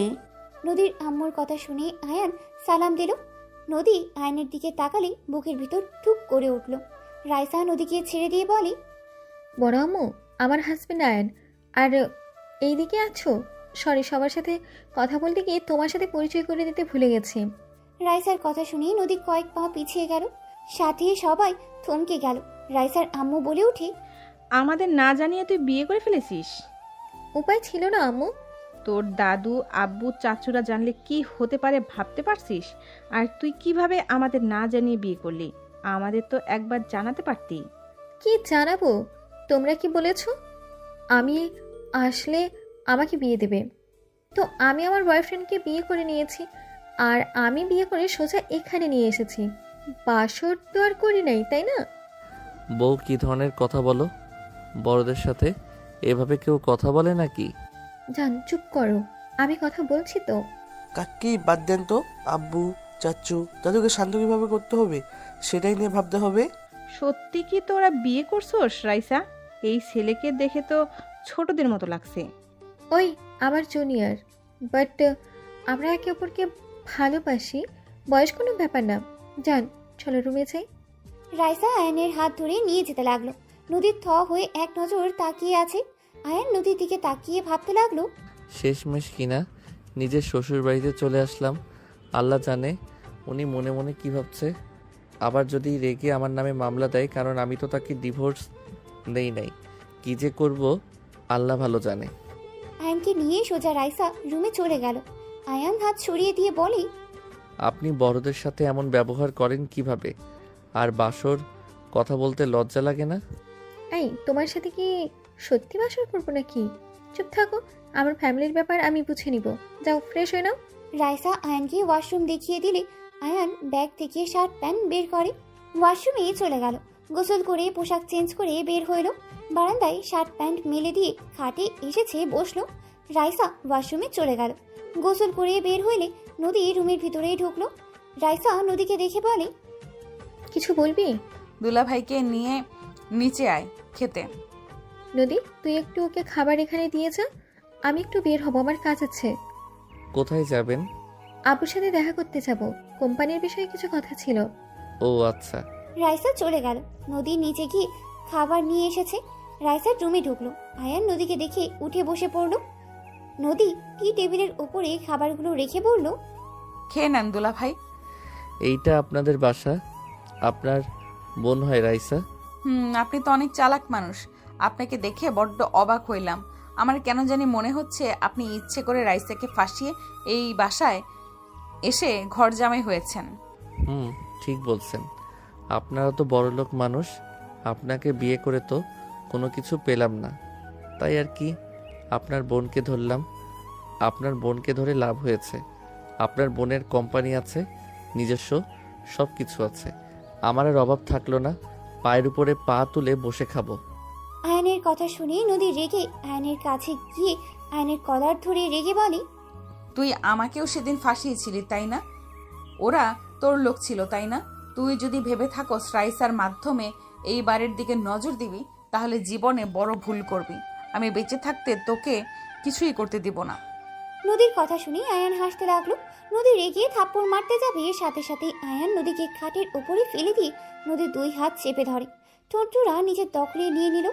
নদীর আম্মুর কথা শুনে আয়ান সালাম দিল। নদী আয়নের দিকে তাকালে বুকের ভিতর ঠুক করে উঠল। রাইসা নদীকে ছেড়ে দিয়ে বলে, বড় আম্মু, আমার হাজবেন্ড আয়ান। আর এইদিকে আছো? সরি, সবার সাথে কথা বলতে গিয়ে তোমার সাথে পরিচয় করে দিতে ভুলে গেছি। রাইসার কথা শুনে নদী কয়েক পা পিছিয়ে গেল। সাথে সবাই থমকে গেল। রাইসার আম্মু বলে ওঠে, আমাদের না জানিয়ে তুই বিয়ে করে ফেলেছিস? উপায় ছিল না আম্মু। তোর দাদু, আব্বু, চাচুরা জানলে কি হতে পারে ভাবতে পারছিস? আর তুই কিভাবে আমাদের না জানিয়ে বিয়ে করলি? আমাদের তো একবার জানাতে পারতি। কি জানাবো? তোমরা কি বলেছো আমি আসলে আমাকে বিয়ে দেবে? তো আমি আমার বয়ফ্রেন্ডকে বিয়ে করে নিয়েছি। আর আমি বিয়ে করে সোজা এখানে নিয়ে এসেছি। বাসর তো আর করি নাই, তাই না? বউ কি ধরনের কথা বলো? বড়দের সাথে এভাবে কেউ কথা বলে নাকি? জান, চুপ করো। আমি কথা বলছি তো। কাকি বাদ দেন তো। আব্বু, চাচু, দাদুকে শান্ত কিভাবে করতে হবে সেটাই নিয়ে ভাবতে হবে। সত্যি কি তোরা বিয়ে করছোস রাইসা? এই ছেলেকে দেখে তো ছোটদের মতো লাগছে। ওই আমার জুনিয়র, বাট আমরা একে অপরকে ভালোবাসি। বয়স কোনো ব্যাপার না। যান, চলো রুমে যাই। রাইসা আয়নের হাত ধরে নিয়ে যেতে লাগলো। নদীর থ হয়ে এক নজর তাকিয়ে আছে। আয়ান নদীর দিকে তাকিয়ে ভাবতে লাগলো, শেষমেশ কিনা নিজের শ্বশুর বাড়িতে চলে আসলাম। আল্লাহ জানে উনি মনে মনে কি ভাবছে। আবার যদি রেগে আমার নামে মামলা দেয়, কারণ আমি তো তাকে ডিভোর্স দেই নাই। কি যে করব আল্লাহ ভালো জানে। আয়ানকে নিয়ে সোজা রাইসা রুমে চলে গেল। আয়ান হাত সরিয়ে দিয়ে বলে, আপনি বড়দের সাথে এমন ব্যবহার করেন কিভাবে? আর বাসর কথা বলতে লজ্জা লাগে না? এই, তোমার সাথে কি সত্যি বাসর করবো নাকি? চুপ থাকো, আমার ফ্যামিলির ব্যাপার আমি বুঝে নিব। যাও ফ্রেশ হয়ে নাও। রাইসা আয়ানকে ওয়াশরুম দেখিয়ে দিলে আয়ান ব্যাগ থেকে শার্ট প্যান্ট বের করে ওয়াশরুমে চলে গেল। গোসল করে পোশাক চেঞ্জ করে বের হইল। বারান্দায় শার্ট প্যান্ট মেলে দিয়ে খাটে এসেছে বসলো। রাইসা ওয়াশরুমে চলে গেল। গোসল করে বের হইলে নদী রুমের ভিতরে ঢুকলো। রাইসা নদীকে দেখে বলে, কিছু বলবি? দুলাভাইকে নিয়ে নিচে আয় খেতে। নদী, তুই একটু ওকে খাবার এখানে দিয়ে যা, আমি একটু বের হব, আমার কাজ আছে। কোথায় যাবেন? আপুর সাথে দেখা করতে যাব, কোম্পানির বিষয়ে কিছু কথা ছিল। ও আচ্ছা। রাইসা চলে গেল। নদী নিচে গিয়ে খাবার নিয়ে এসেছে। রাইসার রুমে ঢুকলো। আয়ান নদীকে দেখে উঠে বসে পড়লো। নদী টি টেবিলের ওপরে খাবারগুলো রেখে বলল, খেয়ে নেন দুলাভাই। এইটা আপনাদের বাসা? আপনার বোন হয় রাইসা? আপনি তো অনেক চালাক মানুষ। আপনাকে দেখে বড্ড অবাক হইলাম। আমার কেন জানি মনে হচ্ছে আপনি ইচ্ছে করে রাইসাকে ফাঁসিয়ে এই বাসায় এসে ঘর জামাই হয়েছেন। ঠিক বলছেন। আপনারা তো বড়লোক মানুষ, আপনাকে বিয়ে করে তো কোনো কিছু পেলাম না, তাই আর কি আপনার বোনকে ধরলাম। আপনার বোনকে ধরে লাভ হয়েছে। আপনার বোনের কোম্পানি আছে, নিজস্ব সব কিছু আছে। আমার আর অভাব থাকলো না, পায়ের উপরে পা তুলে বসে খাবো। আয়নের কথা শুনে নদী রেগে আয়নের কাছে গিয়ে আয়নের কলার ধরে রেগে বলে, তুই আমাকেও সেদিন ফাঁসিয়েছিলি তাই না? ওরা তোর লোক ছিল তাই না? তুই যদি ভেবে থাকস রাইসার মাধ্যমে এই বাড়ির দিকে নজর দিবি, তাহলে জীবনে বড় ভুল করবি। আমি বেঁচে থাকতে তোকে কিছুই করতে দিব না। নদীর কথা শুনে আয়ান হাসতে লাগলো। নদী রেগে থাপ্পড় মারতে যাবে, সাথে সাথে আয়ান নদীকে খাটের উপরে ফেলে দিয়ে নদীর দুই হাত চেপে ধরে। ঠোঁটজোড়া নিজের দখলে নিয়ে নিল।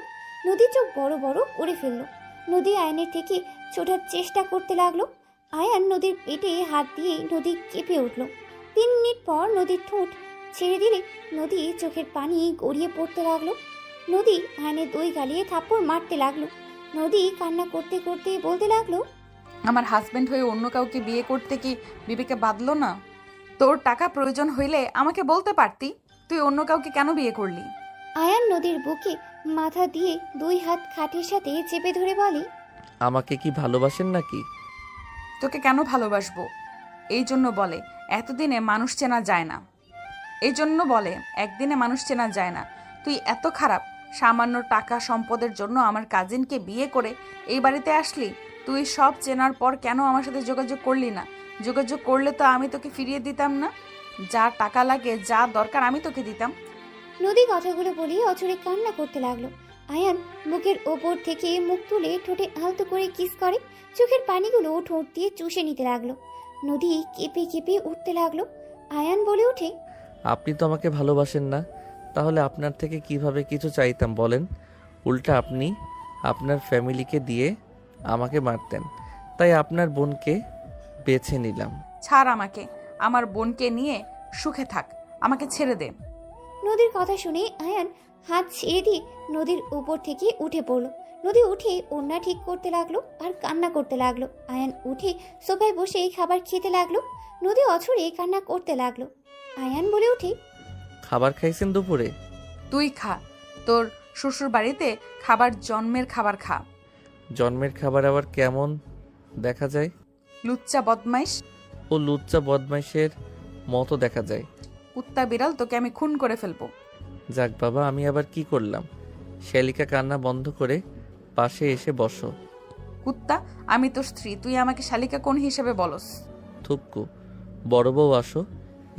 নদীর চোখ বড় বড় করে ফেললো। নদী আয়নের থেকে ছোটার চেষ্টা করতে লাগলো। আয়ান নদীর পেটে হাত দিয়ে নদী কেঁপে উঠল। 3 মিনিট পর নদীর ঠোঁট ছেড়ে দিলে নদী চোখের পানি গড়িয়ে পড়তে লাগলো। নদী আয়নের দুই গালিয়ে থাপ্পড় মারতে লাগলো। নদী কান্না করতে করতে বলতে লাগলো, আমার হাজবেন্ড হয়ে অন্য কাউকে বিয়ে করতে কি বিবেকে বাঁধলো না? তোর টাকা প্রয়োজন হইলে আমাকে বলতে পারতি, তুই অন্য কাউকে কেন বিয়ে করলি? আয়ান নদীর বুকে মাথা দিয়ে দুই হাত খাটের সাথে চেপে ধরে বলে, আমাকে কি ভালোবাসেন নাকি? তোকে কেন ভালোবাসবো? এই জন্য বলে এতদিনে মানুষ চেনা যায় না। এই জন্য বলে একদিনে মানুষ চেনা যায় না। তুই এত খারাপ, সামান্য টাকা সম্পদের জন্য আমার কাজিনকে বিয়ে করে এই বাড়িতে আসলি। তুই সব চেনার পর কেন আমার সাথে যোগাযোগ করলি না? যোগাযোগ করলে তো আমি তোকে ফিরিয়ে দিতাম না? যা টাকা লাগে, যা দরকার আমি তোকে দিতাম। নদী কথাগুলো বলে অচরে কান্না করতে লাগলো। আয়ান বুকের ওপর থেকে মুখ তুলে ঠোঁটে আলতো করে কিস করে। চোখের পানিগুলো ঠোঁট দিয়ে চুষে নিতে লাগলো। নদী কেঁপে কেঁপে উঠতে লাগলো। আয়ান বলে ওঠে, আপনি তো আমাকে ভালোবাসেন না, তাহলে আপনার থেকে কিভাবে কিছু চাইতাম বলেন? উল্টা আপনি আপনার ফ্যামিলিকে দিয়ে আমাকে মারতেন, তাই আপনার বোনকে বেছে নিলাম। ছাড় আমাকে, আমার বোনকে নিয়ে সুখে থাক, আমাকে ছেড়ে দে। নদীর কথা শুনে আয়ান হাত ছেড়ে দিয়ে নদীর উপর থেকে উঠে পড়লো। নদী উঠে ওড়না ঠিক করতে লাগলো আর কান্না করতে লাগলো। আয়ান উঠে সোফায় বসে খাবার খেতে লাগলো। নদী অছরে কান্না করতে লাগলো। আয়ান বলে ওঠে, খাবার খাইছেন দুপুরে? তুই খা, তোর শ্বশুর বাড়িতে খাবার জন্মের খাবার খা। জন্মের খাবার আবার কেমন দেখা যায়? লুচ্চা বদমাইশ। ও লুচ্চা বদমাইশের মতো দেখা যায়। কুত্তা বিড়াল, তোকে আমি খুন করে ফেলবো। যাক বাবা, আমি আবার কি করলাম? শ্যালিকা কান্না বন্ধ করে পাশে এসে বসো। কুত্তা, আমি তোর স্ত্রী, তুই আমাকে শালিকা কোন হিসেবে বলস? থুপকু, বড় বউ আসো,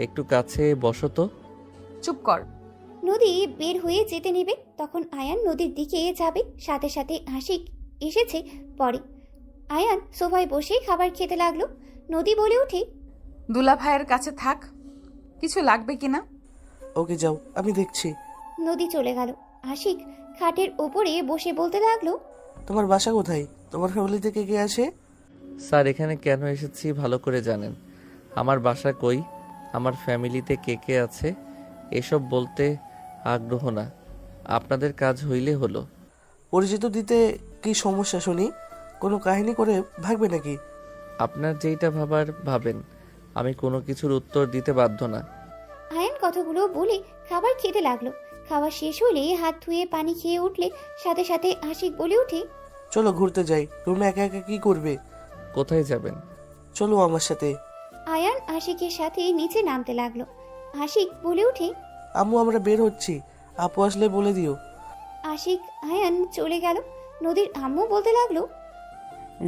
একটু কাছে বসো তো। চুপ কর। নদী বের হয়ে যেতে নেবে, তখন আয়ান নদীর দিকে যাবে। সাথে সাথে আশিক এসেছে পরে। আয়ান সোফায় বসে খাবার খেতে লাগলো। নদী বলে ওঠে, দুলা ভাইয়ের কাছে থাক, কিছু লাগবে কিনা? ওকে যাও, আমি দেখছি। নদী চলে গেল। আশিক খাটের ওপরে বসে বলতে লাগলো, তোমার বাসা কোথায়? তোমার ফ্যামিলি থেকে কে আছে? স্যার, এখানে কেন এসেছি ভালো করে জানেন। আমার বাসা কই, আমার ফ্যামিলিতে কে কে আছে এসব বলতে আগ্রহ না, আপনাদের কাজ হইলে হলো। পরিচিত দিতে কি সমস্যা শুনি? কোনো কাহিনী করে ভাগবে নাকি? আপনার যেইটা ভাবার ভাবেন, আমি কোনো কিছুর উত্তর দিতে বাধ্য না। আয়ান কথাগুলো বলে খাবার খেতে লাগলো। খাওয়া শেষ হলে হাত ধুয়ে পানি খেয়ে উঠলে সাথে সাথে আশিক বলে ওঠে, চলো ঘুরতে যাই। রুমে একা একা কি করবে? কোথায় যাবেন? চলো আমার সাথে। আয়ান আশিকের সাথে নিচে নামতে লাগলো। আশিক বলে ওঠে, আম্মু আমরা বের হচ্ছি, আপু আসলে বলে দিও। আশিক আয়ান চলে গেল। নদীর আম্মু বলতে লাগলো,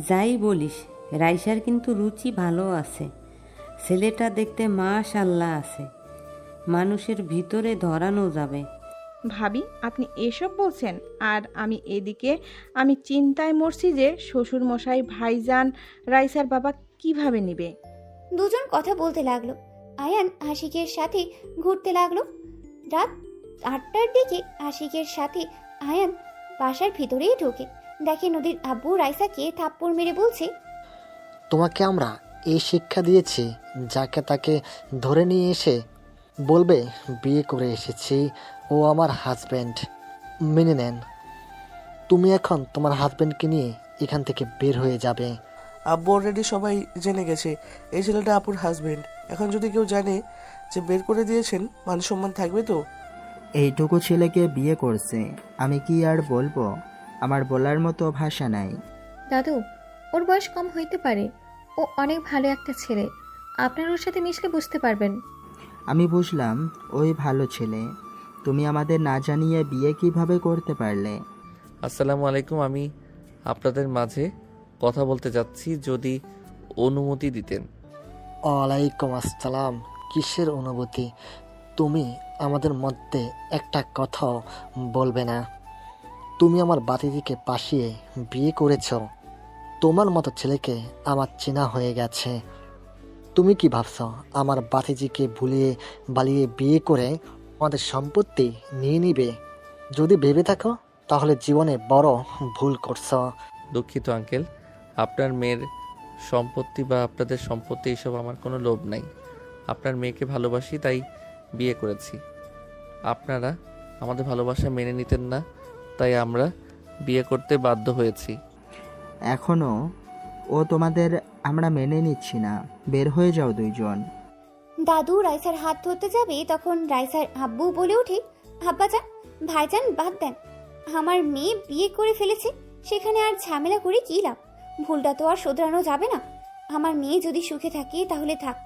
যাই বলিস, রাইসার কিন্তু রুচি ভালো আছে। ছেলেটা দেখতে মাশাআল্লাহ আছে, মানুষের ভিতরে ধরানো যাবে। ভাবি আপনি এসব বলছেন, আর আমি এদিকে আমি চিন্তায় মরছি যে শ্বশুর মশাই ভাইজান রাইসার বাবা কিভাবে নেবে। দুজন কথা বলতে লাগলো। আয়ান আশিকের সাথে ঘুরতে লাগলো। রাত 8টার দিকে আশিকের সাথে আয়ান বাসার ভিতরেই ঢোকে। দেখে নদীর আব্বু রাইসাকে থাপ্পড় মেরে বলছে, তোমাকে আমরা এই শিক্ষা দিয়েছি, যাকে তাকে ধরে নিয়ে এসে বলবে বিয়ে করে এসেছি, ও আমার হাজব্যান্ড, মেনে নেন। তুমি এখন তোমার হাজব্যান্ডকে নিয়ে এখান থেকে বের হয়ে যাবে। আব্বু অলরেডি সবাই জেনে গেছে এই ছেলেটা আপুর হাজবেন্ড। এখন যদি কেউ জানে যে বের করে দিয়েছেন, মান সম্মান থাকবে তো? এইটুকু ছেলেকে বিয়ে করছে, আমি কি আর বলবো? আমার বলার মতো ভাষা নাই। দাদু, ওর বয়স কম হইতে পারে, ও অনেক ভালো একটা ছেলে। আপনার ওর সাথে মিশলে বুঝতে পারবেন। আমি বুঝলাম ওই ভালো ছেলে, তুমি আমাদের না জানিয়ে বিয়ে কিভাবে করতে পারলে? আসসালামু আলাইকুম, আমি আপনাদের মাঝে কথা বলতে যাচ্ছি, যদি অনুমতি দিতেন। ওয়ালাইকুম আসসালাম। কিসের অনুভূতি? তুমি আমাদের মধ্যে একটা কথাও বলবে না? তুমি আমার বাতিদিকে পাশিয়ে বিয়ে করেছ। তোমার মতো ছেলেকে আমার চেনা হয়ে গেছে। তুমি কি ভাবছ আমার বাতিজিকে ভুলিয়ে বালিয়ে বিয়ে করে আমাদের সম্পত্তি নিয়ে নিবে? যদি ভেবে থাকো তাহলে জীবনে বড় ভুল করছো। দুঃখিত আঙ্কেল, আপনার মেয়ের সম্পত্তি বা আপনাদের সম্পত্তি এসব আমার কোনো লোভ নাই। আপনার মেয়েকে ভালোবাসি তাই বিয়ে করেছি। আপনারা আমাদের ভালোবাসা মেনে নিতেন না, তাই আমরা বিয়ে করতে বাধ্য হয়েছি। এখনও ও তোমাদের আমরা মেনে নিচ্ছি না, বের হয়ে যাও দুইজন। দাদু রাইসার হাত ধরতে যাবে, তখন রাইসার আব্বু বলে ওঠে, আব্বাজান ভাইজান বাদ দেন, আমার মেয়ে বিয়ে করে ফেলেছে, সেখানে আর ঝামেলা করে কি লাভ? ভুলটা তো আর শোধরানো যাবে না। আমার মেয়ে যদি সুখে থাকে তাহলে থাক,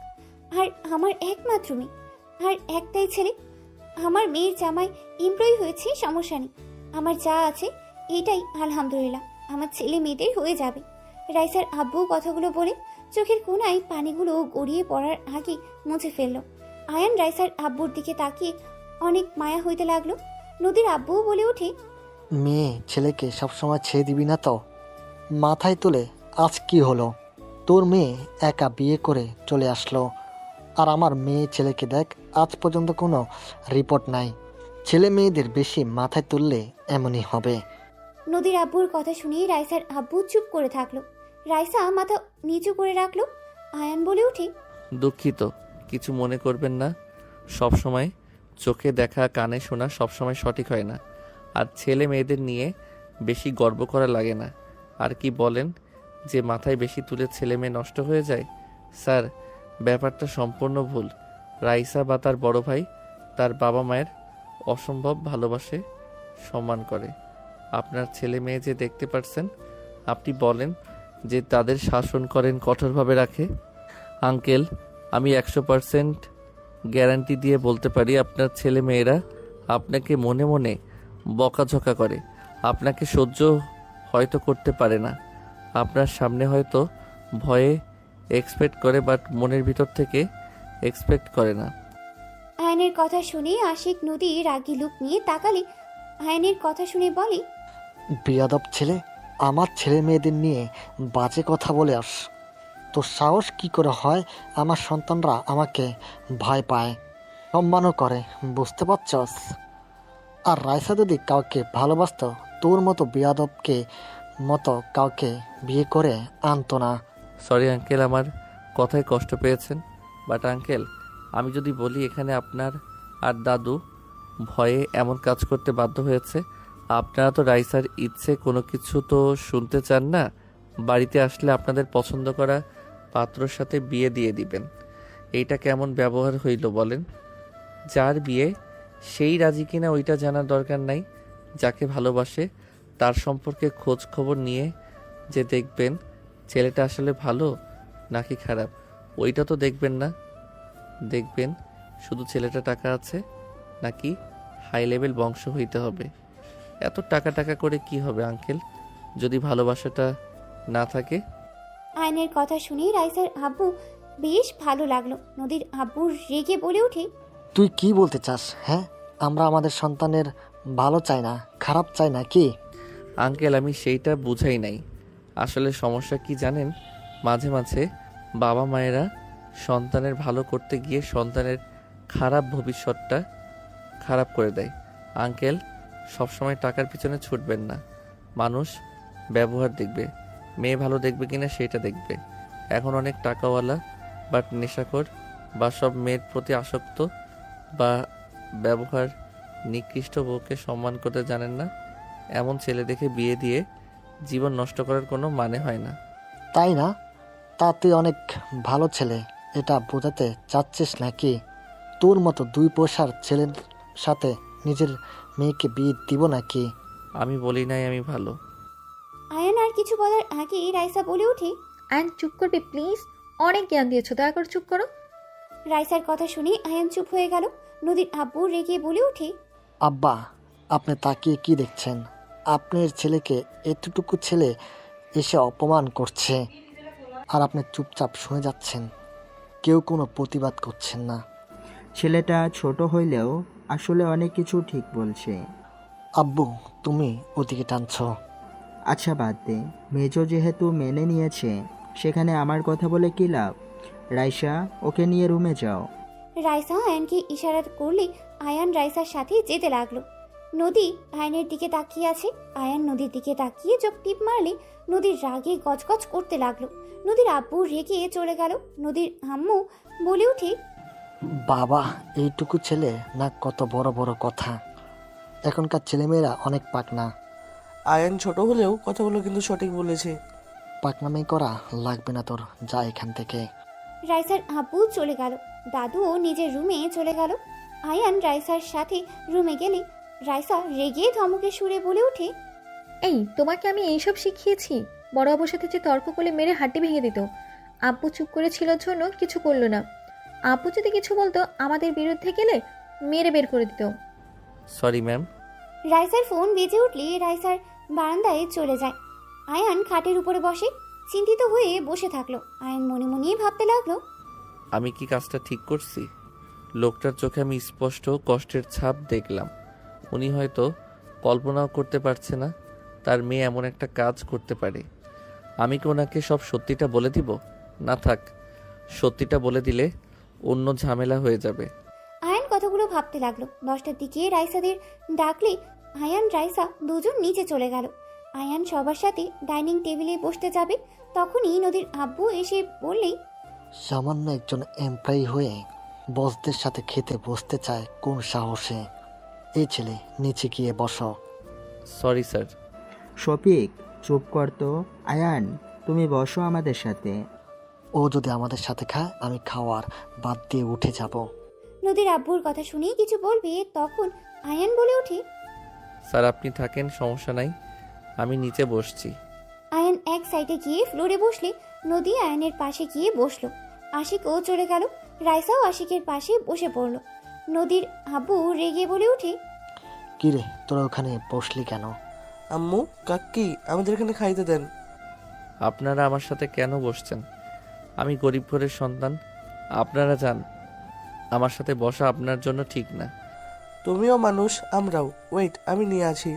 আর আমার একমাত্র মেয়ে আর একটাই ছেলে। আমার মেয়ের জামাই এমপ্লয়ি হয়েছে, সমস্যা নেই। আমার যা আছে এটাই আলহামদুলিল্লাহ, আমার ছেলে মেয়েদের হয়ে যাবে। রাইসার আব্বু কথাগুলো বলে চোখের কোণায় পানিগুলো গড়িয়ে পড়ার আগে মুছে ফেললো। আয়ান রাইসার আব্বুর দিকে তাকিয়ে অনেক মায়া হইতে লাগলো। নদীর আব্বুও বলে ওঠে, মেয়ে ছেলেকে সবসময় ছেড়ে দিবি না তো? মাথায় তুলে আজ কি হলো? তোর মেয়ে একা বিয়ে করে চলে আসলো, আর আমার মেয়ে ছেলেকে দেখ, আজ পর্যন্ত কোনো রিপোর্ট নাই। ছেলে মেয়েদের বেশি মাথায় তুললে এমনই হবে। নদীর আব্বুর কথা শুনে রাইসার আব্বু চুপ করে থাকলো। রাইসা মাথা নিচু করে রাখলো। আয়ান বলে ওঠে, দুঃখিত, কিছু মনে করবেন না। সব সময় চোখে দেখা কানে শোনা সবসময় সঠিক হয় না, আর ছেলে মেয়েদের নিয়ে বেশি গর্ব করা লাগে না। আর কি বলেন যে মাথায় বেশি তুলে ছেলে মেয়ে নষ্ট হয়ে যায়? স্যার, ব্যাপারটা সম্পূর্ণ ভুল। রাইসা বা তার বড় ভাই তার বাবা মায়ের অসম্ভব ভালোবাসে, সম্মান করে। আপনার ছেলে মেয়ে যে দেখতে পাচ্ছেন, আপনি বলেন যে তাদের শাসন করেন, কঠোরভাবে রাখে। আঙ্কেল, আমি 100% গ্যারান্টি দিয়ে বলতে পারি আপনার ছেলে মেয়েরা আপনাকে মনে মনে বকাঝকা করে, আপনাকে সহ্য হয়তো করতে পারে না। আপনার সামনে হয়তো ভয়ে এক্সপেক্ট করে, বাট মনের ভিতর থেকে এক্সপেক্ট করে না। আয়ানের কথা শুনে আশিক নদী রাগী লুক নিয়ে তাকালে আয়ানের কথা শুনে বলে, বিয়াদব ছেলে, আমার ছেলে মেয়েদের নিয়ে বাজে কথা বলে আস। তোর সাহস কি করে হয়? আমার সন্তানরা আমাকে ভয় পায়, সম্মানও করে, বুঝতে পারছস? আর রাইসা যদি কাউকে ভালোবাসত, তোর মতো বিয়াদবকে মতো কাউকে বিয়ে করে আনতো না। সরি আঙ্কেল, আমার কথায় কষ্ট পেয়েছেন, বাট আঙ্কেল, আমি যদি বলি এখানে আপনার আর দাদু ভয়ে এমন কাজ করতে বাধ্য হয়েছে, আপনারা তো রাইসার ইচ্ছে কোনো কিছু তো শুনতে চান না। বাড়িতে আসলে আপনাদের পছন্দ করা পাত্রর সাথে বিয়ে দিয়ে দিবেন। এইটা কেমন ব্যবহার হইল বলেন? যার বিয়ে সেই রাজি কিনা ওইটা জানার দরকার নাই। যাকে ভালোবাসে তার সম্পর্কে খোঁজ খবর নিয়ে যে দেখবেন ছেলেটা আসলে ভালো নাকি খারাপ, ওইটা তো দেখবেন না। দেখবেন শুধু ছেলেটা টাকা আছে নাকি হাই লেভেল বংশ হইতে হবে। এত টাকা টাকা করে কি হবে আঙ্কেল, যদি ভালোবাসাটা না থাকে? আয়নের কথা শুনে রাইসার আব্বু বেশ ভালো লাগলো। নদীর আব্বু রেগে বলে ওঠে, তুই কি বলতে চাস? হ্যাঁ, আমরা আমাদের সন্তানের ভালো চাই না, খারাপ চাই না কি? আঙ্কেল আমি সেইটা বুঝাই নাই। আসলে সমস্যা কি জানেন, মাঝে মাঝে বাবা মায়েরা সন্তানের ভালো করতে গিয়ে সন্তানের খারাপ ভবিষ্যৎটা খারাপ করে দেয়। আঙ্কেল সবসময় টাকার পিছনে ছুটবেন না, মানুষ ব্যবহার দেখবে, মেয়ে ভালো দেখবে কিনা সেটা দেখবে। এখন অনেক টাকাওয়ালা বাট নেশাখোর বা সব মেয়ের প্রতি আসক্ত বা ব্যবহার নিকৃষ্ট বউকে সম্মান করতে জানেন না, এমন ছেলে দেখে বিয়ে দিয়ে জীবন নষ্ট করার কোনো মানে হয় না। তাই না? তা তুই অনেক ভালো ছেলে, এটা বোঝাতে চাচ্ছিস নাকি? তোর মতো দুই পয়সার ছেলের সাথে নিজের মেয়েকে বিয়ে দিব নাকি? আমি বলি নাই আমি ভালো। আয়ান আর কিছু বলার আগেই রাইসা বলে ওঠে, আয়ন চুপ করবি প্লিজ, অনেক জ্ঞান দিয়েছো, দয়া করে চুপ করো। রাইসার কথা শুনে আয়ান চুপ হয়ে গেল। নদীর আব্বু রেগে বলে ওঠে, আব্বা, আপনি তাকিয়ে কি দেখছেন? আপনার ছেলেকে এতটুকু ছেলে এসে অপমান করছে আর আপনি চুপচাপ শুনে যাচ্ছেন, কেউ কোনো প্রতিবাদ করছেন না। ছেলেটা ছোট হইলেও আসলে অনেক কিছু ঠিক বলছে। আব্বু, তুমি ওদিকে টানছ। আচ্ছা বাদ দে, মেজো যেহেতু মেনে নিয়েছে সেখানে আমার কথা বলে কি লাভ? রাইসা, ওকে নিয়ে রুমে যাও। রাইসা আয়ানকে ইশারা করলে আয়ান রাইসার সাথে যেতে লাগলো। নদী আয়নের দিকে তাকিয়ে আছে। আয়ান নদীর দিকে তাকিয়ে চোখ টিপ মারলে নদীর রাগে গজগজ করতে লাগলো। নদীর আব্বু রেগে চলে গেল। নদীর আম্মু বলে ওঠে, বাবা, এইটুকু ছেলে না, কত বড় বড় কথা। এখনকার ছেলেমেয়েরা অনেক পাকনা। আয়ান ছোট হলেও কথাগুলো কিন্তু সঠিক বলেছে। পাকনামি করা লাগবে না তোর, যা এখান থেকে। রাইসার আব্বু চলে গেল। দাদুও নিজের রুমে চলে গেল। আয়ান রাইসার সাথে রুমে গেলে রাইসা রেগে ধমকে সুরে বলে ওঠে, এই তোমাকে আমি এইসব শিখিয়েছি? বড় আব্বুর সাথে যে তর্ক করলে মেরে হাড্ডি ভেঙে দিত। আব্বু চুপ করেছিল জন্য কিছু করলো না। আব্বু যদি কিছু বলতো আমাদের বিরুদ্ধে গেলে মেরে বের করে দিত। Sorry ma'am. রাইসার ফোন বেজে উঠলে রাইসার বারান্দায় চলে যায়। আয়ান খাটের উপরে বসে চিন্তিত হয়ে বসে থাকলো। আয়ান মনে মনে ভাবতে লাগলো, আমি কি কাজটা ঠিক করছি? লোকটার চোখে আমি স্পষ্ট কষ্টের ছাপ দেখলাম। উনি হয়তো কল্পনাও করতে পারছে না তার মেয়ে এমন একটা কাজ করতে পারে। আমি কি ওনাকে সব সত্যিটা বলে দিব? না থাক, সত্যিটা বলে দিলে অন্য ঝামেলা হয়ে যাবে। আয়ান কথাগুলো ভাবতে লাগলো। 10টার দিকে রাইসাদের ডাকলে আয়ান রাইসা দুজন নিচে চলে গেল। আয়ান সবার সাথে ডাইনিং টেবিলে বসতে যাবে, তখনই নদীর আব্বু এসে বললেই, সামান্য একজন এমপ্লয়ি হয়ে বসদের সাথে খেতে বসতে চায় কোন সাহসে? এই ছেলে, নিচে গিয়ে বসো। Sorry sir. শফিক, চুপ কর তো। আয়ান, তুমি বসো আমাদের সাথে। ও যদি আমাদের সাথে খায়, আমি খাওয়ার বাদ দিয়ে উঠে যাব। নদীর আব্বুর কথা শুনেই কিছু বলবে, তখন আয়ান বলে ওঠে, স্যার আপনি থাকেন, সমস্যা নাই, আমি নিচে বসছি। আয়ান এক সাইডে গিয়ে ফ্লোরে বসলে নদী আয়ানের পাশে গিয়ে বসলো। আশিকও চলে গেল। রাইসাও আশিকের পাশে বসে পড়লো। নদীর আব্বু রেগে বলে ওঠে, কিরে, তোরা ওখানে বসলি কেন? আম্মু, কাকি, আমাদের এখানে খাইতে দেন। আপনারা আমার সাথে কেন বসছেন? আমি গরিব ঘরের সন্তান, আপনারা যান। আমার সাথে বসা আপনার জন্য ঠিক না। তুমিও মানুষ, আমরাও। ওয়েট, আমি নিয়ে আছি।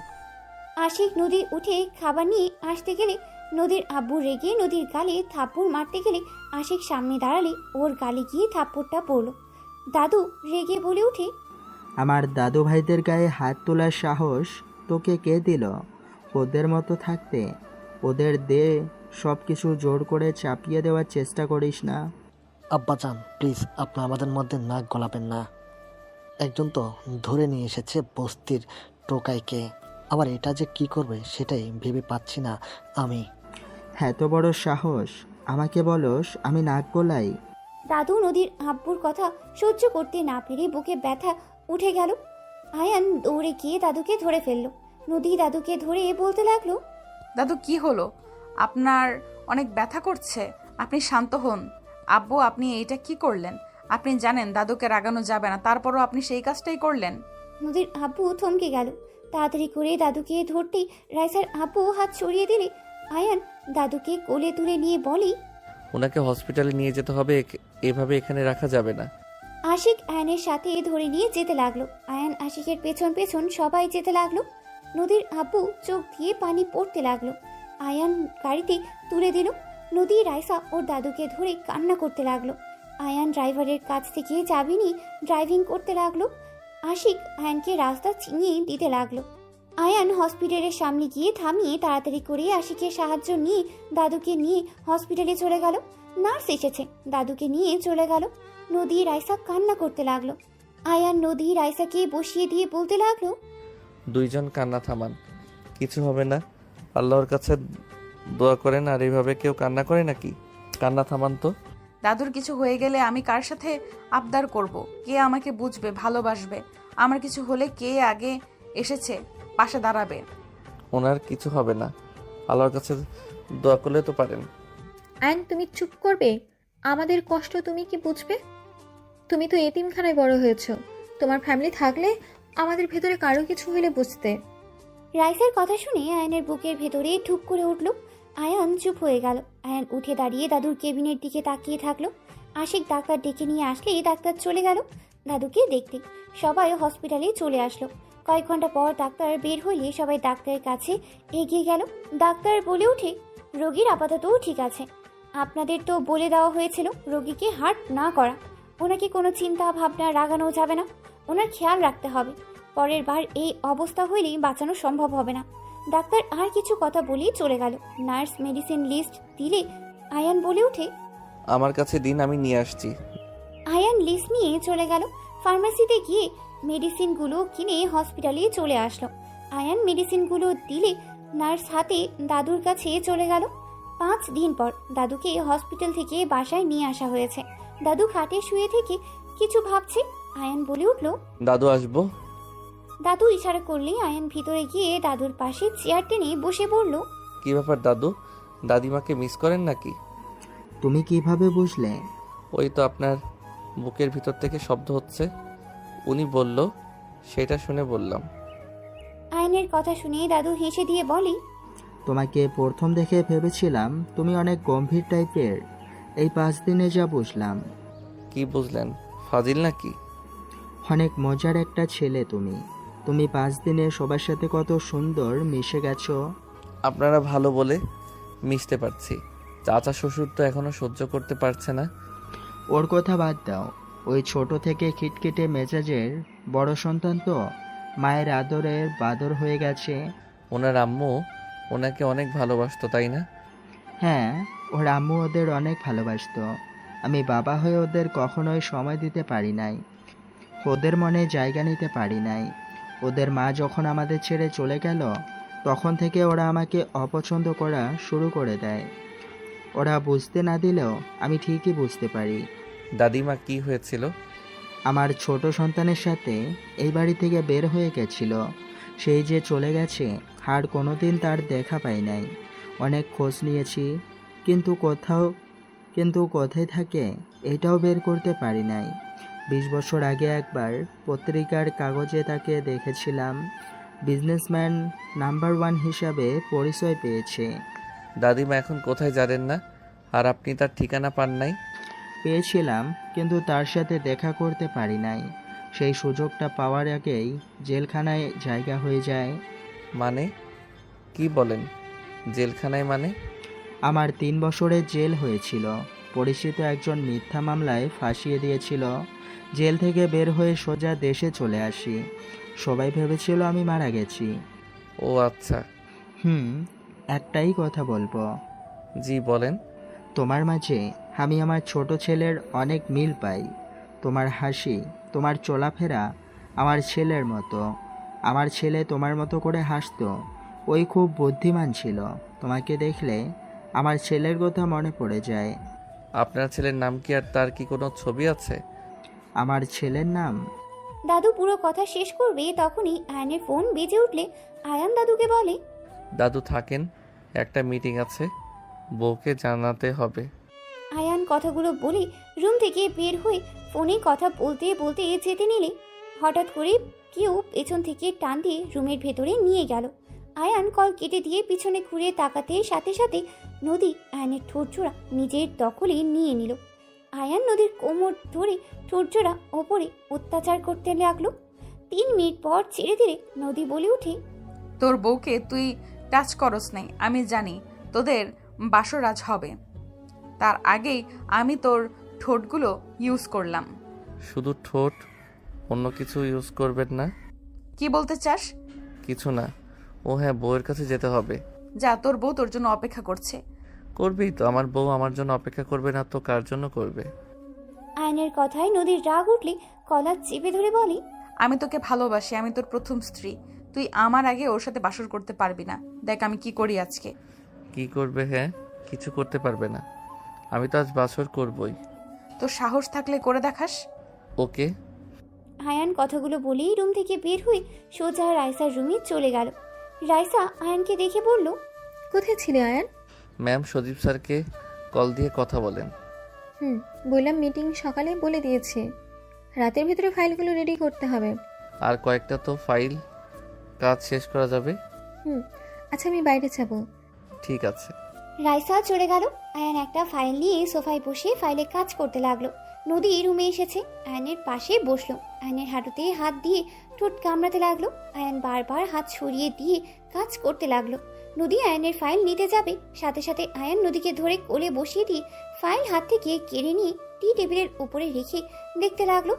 আশিক নদী উঠে খাবার নিয়ে আসতে গেলে নদীর আব্বু রেগে নদীর গালে থাপ্পড় মারতে গেলে আশিক সামনে দাঁড়ালে ওর গালে গিয়ে থাপ্পড়টা পড়লো। দাদু রেগে বলে ওঠে, আমার দাদু ভাইদের গায়ে হাত তোলার সাহস তোকে কে দিল? ওদের মতো থাকতে ওদের দে সব কিছু জোর করে চাপিয়ে দেওয়ার চেষ্টা করিস না। আব্বাজান, প্লিজ, আপনি আমাদের মধ্যে নাক গলাবেন না। একজন তো ধরে নিয়ে এসেছে বস্তির টোকাইকে, আবার এটা যে কি করবে সেটাই ভেবে পাচ্ছি না আমি। এত বড় সাহস, আমাকে বলস আমি নাক গলাই? দাদু নদীর আব্বুর কথা সহ্য করতে না পেরে বুকে ব্যথা উঠে গেল। আয়ান দৌড়ে গিয়ে দাদুকে ধরে ফেললো। নদী দাদুকে ধরে বলতে লাগলো, দাদু কি হলো? আপনার অনেক ব্যথা করছে, আপনি শান্ত হন। আব্বু, আপনি এইটা কি করলেন? আপনি জানেন দাদুকে রাগানো যাবে না, তারপরও আপনি সেই কাজটাই করলেন। নদীর আব্বু থমকে গেল। তাড়াতাড়ি করে দাদুকে ধরতেই রাইসার আব্বু হাত সরিয়ে দিলে আয়ান দাদুকে কোলে তুলে নিয়ে বলে, ওনাকে হসপিটালে নিয়ে যেতে হবে, এভাবে এখানে রাখা যাবে না। আশিক আয়ানের সাথে ধরে নিয়ে যেতে লাগলো। আয়ান আশিকের পেছন পেছন সবাই যেতে লাগলো। নদীর আব্বু চোখ দিয়ে পানি পড়তে লাগলো। আয়ান গাড়িতে তুলে দিল। নদী রাইসা ওর দাদুকে ধরে কান্না করতে লাগলো। আয়ান ড্রাইভারের কাছ থেকে চাবি নিয়ে ড্রাইভিং করতে লাগলো। আশিক আয়ানকে রাস্তা চিনিয়ে দিতে লাগলো। আয়ান হসপিটালের সামনে গিয়ে থামিয়ে তাড়াতাড়ি করে আশিকের সাহায্য নিয়ে দাদুকে নিয়ে হসপিটালে চলে গেল। নার্স এসেছে, দাদুকে নিয়ে চলে গেল। নদী রাইসা কান্না করতে লাগলো। আয়ান নদী রাইসাকে বসিয়ে দিয়ে বলতে লাগলো, দুইজন কান্না থামান, কিছু হবে না। আল্লাহর কাছে দোয়া করেন, আর এইভাবে কেউ কান্না করে নাকি? কান্না থামান তো। দাদুর কিছু হয়ে গেলে আমি কার সাথে আবদার করব? কে আমাকে বুঝবে, ভালোবাসবে? আমার কিছু হলে কে আগে এসেছে পাশে দাঁড়াবে? ওনার কিছু হবে না, আল্লাহর কাছে দোয়া করলে তো পারেন। অ্যান্ড তুমি চুপ করবে? আমাদের কষ্ট তুমি কি বুঝবে? তুমি তো এতিমখানায় বড় হয়েছো। তোমার ফ্যামিলি থাকলে আমাদের ভেতরে কারো কিছু হলে বুঝতে। রাইসার কথা শুনে আয়ানের বুকের ভেতরে ঠুক করে উঠল। আয়ান চুপ হয়ে গেল। আয়ান উঠে দাঁড়িয়ে দাদুর কেবিনের দিকে তাকিয়ে থাকলো। আশিক ডাক্তার ডেকে নিয়ে আসলে ডাক্তার চলে গেল দাদুকে দেখতে। সবাই হসপিটালে চলে আসলো। কয়েক ঘন্টা পর ডাক্তার বের হইলে সবাই ডাক্তারের কাছে এগিয়ে গেল। ডাক্তার বলে উঠে, রোগীর আপাতত ঠিক আছে। আপনাদের তো বলে দেওয়া হয়েছিল রোগীকে হার্ট না করা। ওনাকে কোনো চিন্তা ভাবনা রাগানো যাবে না, ওনার খেয়াল রাখতে হবে। পরের বার এই অবস্থা হইলেই বাঁচানো সম্ভব হবে না। ডাক্তার আর কিছু কথা বলেই চলে গেল। নার্স মেডিসিন লিস্ট দিলে আয়ান বলে উঠে, আমার কাছে দিন, আমি নিয়ে আসছি। আয়ান লিস্ট নিয়ে চলে গেল। ফার্মেসিতে গিয়ে মেডিসিনগুলো কিনে হসপিটালে চলে আসলো। আয়ান মেডিসিনগুলো দিলে নার্স হাতে দাদুর কাছে চলে গেল। 5 দিন পর দাদুকে হসপিটাল থেকে বাসায় নিয়ে আসা হয়েছে। দাদু খাটে শুয়ে থেকে কিছু ভাবছে। আয়ান বলে উঠল, দাদু আসবো। দাদু ইশারা করলে আয়ান ভিতরে গিয়ে দাদুর পাশে চেয়ার টেনে বসে পড়ল। কি ব্যাপার দাদু, দাদিমাকে মিস করেন নাকি? তুমি কিভাবে বুঝলে? ওই তো আপনার বুকের ভিতর থেকে শব্দ হচ্ছে, উনি বলল, সেটা শুনে বললাম। আয়ানের কথা শুনে দাদু হেসে দিয়ে বলে, তোমাকে প্রথম দেখে ভেবেছিলাম তুমি অনেক গম্ভীর টাইপের। এই 5 দিনে যা বুঝলাম। কি বুঝলেন? ফাজিল নাকি? অনেক মজার একটা ছেলে তুমি। তুমি 5 দিনে সবার সাথে কত সুন্দর মিশে গেছো। আপনারা ভালো বলে মিশতে পারছি, চাচা শ্বশুর তো এখনো সহ্য করতে পারছে না। ওর কথা বাদ দাও। ওই ছোট থেকে খিটখিটে মেজাজের বড় সন্তান তো মায়ের আদরের বাদর হয়ে গেছে। ওনার আম্মু ওনাকে অনেক ভালোবাসতো, তাই না? হ্যাঁ, ওর আম্মু ওদের অনেক ভালোবাসতো। আমি বাবা হয়ে ওদের কখনোই সময় দিতে পারি নাই, ওদের মনে জায়গা নিতে পারি নাই। ওদের মা যখন আমাদের ছেড়ে চলে গেল, তখন থেকে ওরা আমাকে অপছন্দ করা শুরু করে দেয়। ওরা বুঝতে না দিলেও আমি ঠিকই বুঝতে পারি। দাদিমা কি হয়েছিল? আমার ছোট সন্তানের সাথে এই বাড়ি থেকে বের হয়ে গেছিল। সেই যে চলে গেছে, আর কোনোদিন তার দেখা পাই নাই। অনেক খোঁজ নিয়েছি, কিন্তু কোথায় থাকে এটাও বের করতে পারি নাই। 20 বছর আগে একবার পত্রিকার কাগজে তাকে দেখেছিলাম। বিজনেসম্যান নাম্বার 1 হিসাবে পরিচয় পেয়েছে। দাদিমা এখন কোথায় জানেন না, আর আপনি তার ঠিকানা পান নাই? পেয়েছিলাম, কিন্তু তার সাথে দেখা করতে পারি নাই। সেই সুযোগটা পাওয়ার আগেই জেলখানায় জায়গা হয়ে যায়। মানে কি বলেন? জেলখানায় মানে? আমার 3 বছরের জেল হয়েছিল। পরিচিত একজন মিথ্যা মামলায় ফাঁসিয়ে দিয়েছিল। জেল থেকে বের হয়ে সোজা দেশে চলে আসি। সবাই ভেবেছিল আমি মারা গেছি। ও আচ্ছা। একটাই কথা বলবো। জি বলেন। তোমার মাঝে আমি আমার ছোট ছেলের অনেক মিল পাই। তোমার হাসি, তোমার চলাফেরা আমার ছেলের মতো। আমার ছেলে তোমার মতো করে হাসতো। ওই খুব বুদ্ধিমান ছিল। তোমাকে দেখলে আমার ছেলের কথা মনে পড়ে যায়। আপনার ছেলের নাম কি, আর তার কি কোনো ছবি আছে? আমার ছেলের নাম দাদু পুরো কথা শেষ করবে তখনই আয়ানের ফোন বেজে উঠলে আয়ান দাদুকে বলে, দাদু থাকেন, একটা মিটিং আছে, বউকে জানাতে হবে। আয়ান কথাগুলো বলে রুম থেকে বের হয়ে ফোনে কথা বলতে বলতে যেতে নিলে হঠাৎ করে কেউ পেছন থেকে টান দিয়ে রুমের ভেতরে নিয়ে গেল। আয়ান কল কেটে দিয়ে পিছনে ঘুরে তাকাতে সাথে সাথে নদী আয়ানের ঠোঁটজোড়া নিজের দখলে নিয়ে নিল। আয়ান নদীর কোমর ধরে ঠোঁটজোড়া ওপরে অত্যাচার করতে লাগলো। 3 মিনিট পর ছেড়ে দিলে নদী বলে উঠে, তোর বউকে তুই টাচ করস নাই, আমি জানি তোদের বাসর আজ হবে। তার আগেই আমি তোর ঠোঁটগুলো ইউজ করলাম। শুধু ঠোঁট, অন্য কিছু ইউজ করবেন না? কি বলতে চাস? কিছু না। ও হ্যাঁ, বউয়ের কাছে যেতে হবে। যা, তোর বউ তোর জন্য অপেক্ষা করছে। করবেই তো, আমার বউ আমার জন্য অপেক্ষা করবে না তো কার জন্য করবে? আয়নের কথায় নদীর রাগ উঠলে কলার চেপে ধরে বলে, আমি তোকে ভালোবাসি, আমি তোর প্রথম স্ত্রী। তুই আমার আগে ওর সাথে বাসর করতে পারবি না। দেখ আমি কি করি আজকে। কি করবে? হ্যাঁ, কিছু করতে পারবে না। আমি তো আজ বাসর করবই। তোর সাহস থাকলে করে দেখাস। ওকে। আয়ান কথাগুলো বলেই রুম থেকে বের হয়ে সোজা রাইসার রুমে চলে গেল। রাইসা আয়ানকে দেখে বলল, কোথায় ছিলে আয়ান? ম্যাম, সজীব স্যারকে কল দিয়ে কথা বলেন। বললাম মিটিং সকালে বলে দিয়েছি, রাতের ভিতরে ফাইলগুলো রেডি করতে হবে। আর কয়েকটা তো ফাইল, কাজ শেষ করা যাবে। আচ্ছা আমি বাইরে যাব। ঠিক আছে। রাইসা চলে গেল। আয়ান একটা ফাইল নিয়ে সোফায় বসে ফাইলে কাজ করতে লাগলো। নদী রুমে এসেছে, আয়ানের পাশে বসলো। আয়ানের হাঁটুতে হাত দিয়ে ঠোঁট কামড়াতে লাগলো। আয়ান বারবার হাত সরিয়ে দিয়ে কাজ করতে লাগলো। নদী আয়ানের ফাইল নিতে যাবে, সাথে সাথে আয়ান নদীকে ধরে কোলে বসিয়ে দিয়ে ফাইল হাত থেকে কেড়ে নিয়ে টি টেবিলের উপরে রেখে দেখতে লাগলো।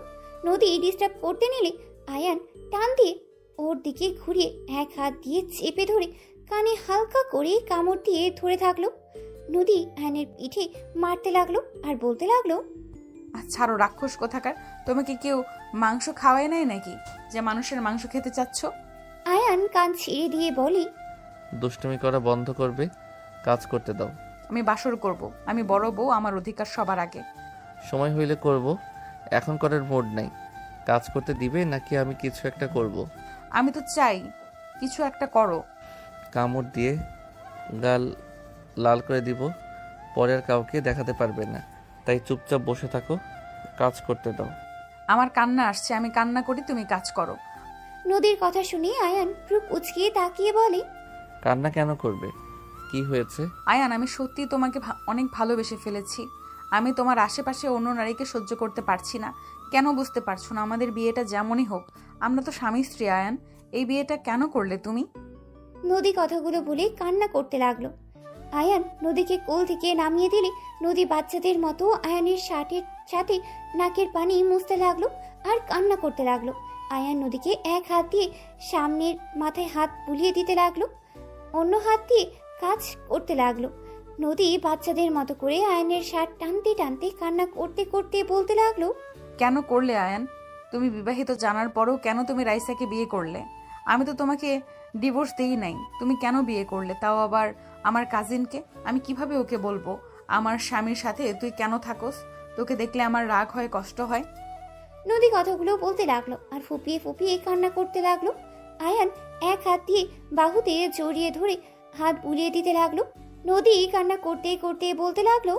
নদী ডিস্টার্ব করতে নিলে আয়ান টান দিয়ে ওর দিকে ঘুরিয়ে এক হাত দিয়ে চেপে ধরে কানে হালকা করে কামড় দিয়ে ধরে থাকলো। নদী আয়ানের পিঠে মারতে লাগলো আর বলতে লাগলো, ছাড়ো রাক্ষস কোথাকার, তোমাকে কেউ মাংস খাওয়ায় নাই নাকি যে মানুষের মাংস খেতে চাচ্ছ? আয়ান কান ছিঁড়ে দিয়ে বলি, দুষ্টুমি করা বন্ধ করবে, কাজ করতে দাও। আমি বাসর করব, আমি বড় বউ, আমার অধিকার সবার আগে। সময় হইলে করব, এখন করার মুড নাই। কাজ করতে দিবে নাকি আমি কিছু একটা করব? আমি তো চাই কিছু একটা করো। কামড় দিয়ে গাল লাল করে দিব, পরে আর কাউকে দেখাতে পারবে না। তাই চুপচাপ বসে থাকো, কাজ করতে দাও। আমার কান্না আসছে, আমি কান্না করি, তুমি কাজ করো। নদীর কথা শুনে আয়ান রূপ উচকিয়ে তাকিয়ে বলে, কান্না কেন করবে? কি হয়েছে? আয়ান, আমি সত্যি তোমাকে অনেক ভালোবেসে ফেলেছি। আমি তোমার আশেপাশে অন্য নারীকে সহ্য করতে পারছি না। কেন বুঝতে পারছো না? আমাদের বিয়েটা যেমনই হোক, আমরা তো স্বামী স্ত্রী। আয়ান, এই বিয়েটা কেন করলে তুমি? নদী কথাগুলো বলে কান্না করতে লাগলো। আয়ান নদীকে কোল থেকে নামিয়ে দিলে নদী বাচ্চাদের মতো আয়ানের শার্টের সাথে নাকের পানি মুছতে লাগলো আর কান্না করতে লাগলো। আয়ান নদীকে এক হাত দিয়ে সামনের মাথায় হাত বুলিয়ে দিতে লাগলো, অন্য হাত দিয়ে কাজ করতে লাগলো। নদী বাচ্চাদের মতো করে আয়ানের শার্ট টানতে টানতে কান্না করতে করতে বলতে লাগলো, কেন করলে আয়ান? তুমি বিবাহিত জানার পরেও কেন তুমি রাইসাকে বিয়ে করলে? আমি তো তোমাকে ডিভোর্স দেই নাই, তুমি কেন বিয়ে করলে? তাও আবার আমার কাজিনকে। আমি কিভাবে ওকে বলবো আমার স্বামীর সাথে তুই কেন থাকোস? তোকে দেখলে আমার রাগ হয়, কষ্ট হয়। নদী কথাগুলো বলতে লাগলো আর ফুপিয়ে ফুপিয়ে কান্না করতে লাগলো। আয়ান এক হাত দিয়ে বাহুতে জড়িয়ে ধরে হাত বুলিয়ে দিতে লাগলো। নদী কান্না করতে করতে বলতে লাগলো,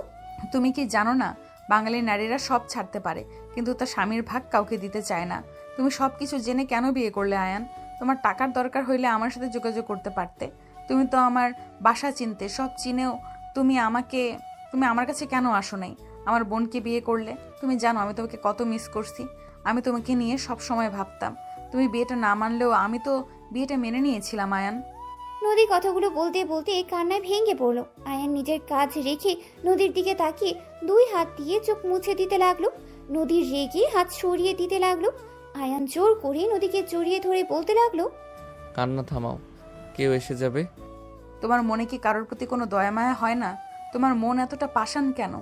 তুমি কি জানো না, বাঙালি নারীরা সব ছাড়তে পারে কিন্তু তার স্বামীর ভাগ কাউকে দিতে চায় না। তুমি সব কিছু জেনে কেন বিয়ে করলে আয়ান? তোমার টাকার দরকার হইলে আমার সাথে যোগাযোগ করতে পারতে। তুমি তো আমার বাসা চিনতে, সব চিনেও তুমি আমার কাছে কেন আসো নাই? আমার বোনকে বিয়ে করলে। তুমি জানো আমি তোমাকে কত মিস করছি। আমি তোমাকে নিয়ে সব সময় ভাবতাম। তুমি বিয়েটা না মানলেও আমি তো বিয়েটা মেনে নিয়েছিলাম আয়ান। নদী কথাগুলো বলতে বলতে কান্নায় ভেঙে পড়লো। আয়ান নিজের কাজ রেখে নদীর দিকে তাকিয়ে 2 হাত দিয়ে চোখ মুছে দিতে লাগলো। নদীর রেগে হাত সরিয়ে দিতে লাগলো। আয়ান জোর করে নদীকে জড়িয়ে ধরে বলতে লাগলো, কান্না থামাও, কেউ এসে যাবে। তোমার মনে কি কারোর প্রতি কোনো দয়া মায়া হয় না? তোমার মন এতটা পাষাণ কেন?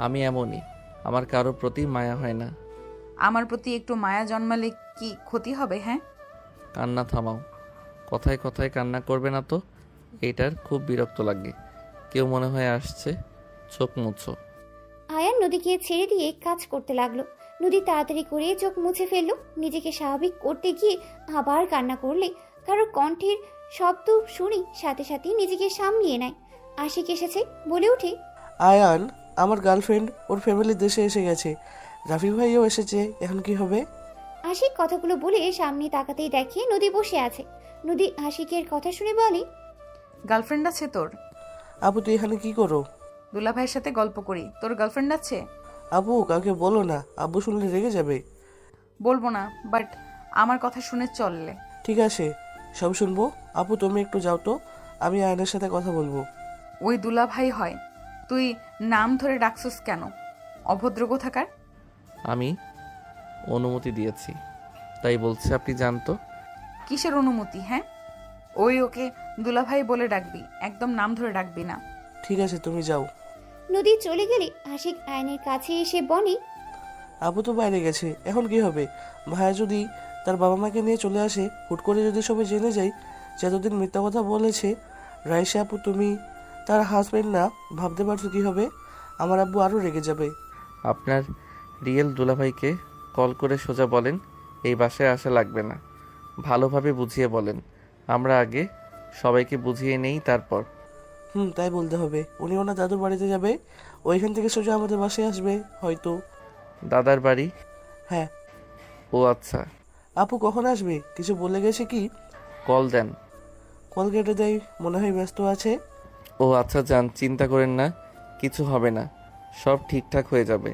আমি এমনই, আমার কারোর প্রতি মায়া হয় না। আমার প্রতি একটু মায়া জন্মালে কি ক্ষতি হবে? হ্যাঁ, কান্না থামাও, কথায় কথায় কান্না করবে না তো। এইটার খুব বিরক্ত লাগে। কেউ মনে হয় আসছে, চোখ মুছো। আয়ান নদীকে ছেড়ে দিয়ে কাজ করতে লাগলো। নদী তাড়াতাড়ি করে চোখ মুছে ফেললো। নিজেকে স্বাভাবিক করতে গিয়ে আবার কান্না করলে কারো কণ্ঠের শব্দ শুনে সাথে সাথে নিজেকে সামলিয়ে নেয়। আশিক এসেছে বলে ওঠে, আয়ান, আমার গার্লফ্রেন্ড ওর ফ্যামিলি দেশে এসে গেছে, রাফি ভাইও এসেছে, এখন কি হবে? আশিক কথাগুলো বলে সামনে তাকাতেই দেখে নদী বসে আছে। নদী আশিকের কথা শুনে বলে, গার্লফ্রেন্ড আছে তোর? আপু তুই এখানে কি করো? দুলাভাইয়ের সাথে গল্প করি। তোর গার্লফ্রেন্ড আছে? আপু কাউকে বলো না, আব্বু শুনলে রেগে যাবে। বলবো না, বাট আমার কথা শুনে চললে। ঠিক আছে, সব শুনবো। আপু তুমি একটু যাও তো, আমি আয়নের সাথে কথা বলবো। ওই দুলাভাই হয়? তুই নাম ধরে ডাকছিস কেন? অভদ্র কোথাকার। আমি অনুমতি দিয়েছি, তাই বলছে আপনি জানতো। কিসের অনুমতি? হ্যাঁ, ওকে দুলাভাই বলে ডাকবি, একদম নাম ধরে ডাকবি না। ঠিক আছে তুমি যাও। নদী চলে গেলে আশিক আয়নের কাছে এসে বলে, আপু তো বাইরে গেছে, এখন কি হবে? ভাইয়া যদি তার বাবা মাকে নিয়ে চলে আসে, হুট করে যদি সবাই জেনে যায় যে এতদিন মিথ্যা কথা বলেছে রাইসা আপু তুমি তার হাজবেন্ড না, ভাবতে পারছো কি হবে? আমার আব্বু আরও রেগে যাবে। আপনার রিয়েল দুলাভাইকে কল করে সোজা বলেন এই বাসায় আসা লাগবে না, ভালোভাবে বুঝিয়ে বলেন। আমরা আগে সবাইকে বুঝিয়ে নেই, তারপর। তাই বলতে হবে। উনি ওনার দাদুর বাড়িতে যাবে, ওইখান থেকে সোজা আমাদের বাসায় আসবে হয়তো। দাদার বাড়ি? হ্যাঁ। ও আচ্ছা। আপু কখন আসবে, কিছু বলে গেছে কি? কল দেন। কল কেটে দেয়, মনে হয় ব্যস্ত আছে। ও আচ্ছা যান, চিন্তা করেন না, কিছু হবে না, সব ঠিকঠাক হয়ে যাবে।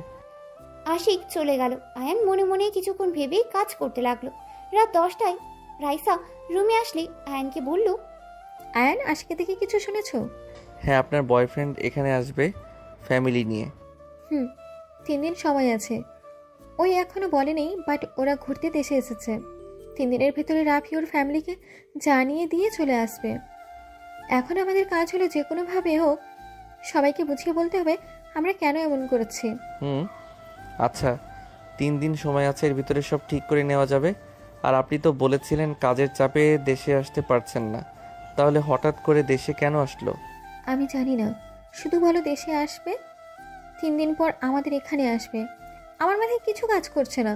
আশিক চলে গেল। আয়ান মনে মনে কিছুক্ষণ ভেবে কাজ করতে লাগলো। রাত 10টায় রাইসা রুমে আসলে আয়ানকে বলল, আয়ান, আজকে থেকে কিছু শুনেছো? হ্যাঁ, আপনার বয়ফ্রেন্ড এখানে আসবে ফ্যামিলি নিয়ে। 3 দিন সময় আছে। ওই এখনো বলেনি, বাট ওরা ঘুরতে দেশে এসেছে। 3 দিনের ভেতরে রাফি ওর ফ্যামিলিকে জানিয়ে দিয়ে চলে আসবে। এখন আমাদের কাজ হলো যে কোনোভাবে হোক সবাইকে বুঝিয়ে বলতে হবে আমরা কেন এমন করেছি। আচ্ছা, 3 দিন সময় আছে, এর ভিতরে সব ঠিক করে নেওয়া যাবে। আর আপনি তো বলেছিলেন কাজের চাপে দেশে আসতে পারছেন না, তাহলে হঠাৎ করে দেশে কেন আসলো? আমি জানি না, শুধু বলো দেশে আসবে, 3 দিন পর আমাদের এখানে আসবে। আমার মাথায় কিছু কাজ করছে না,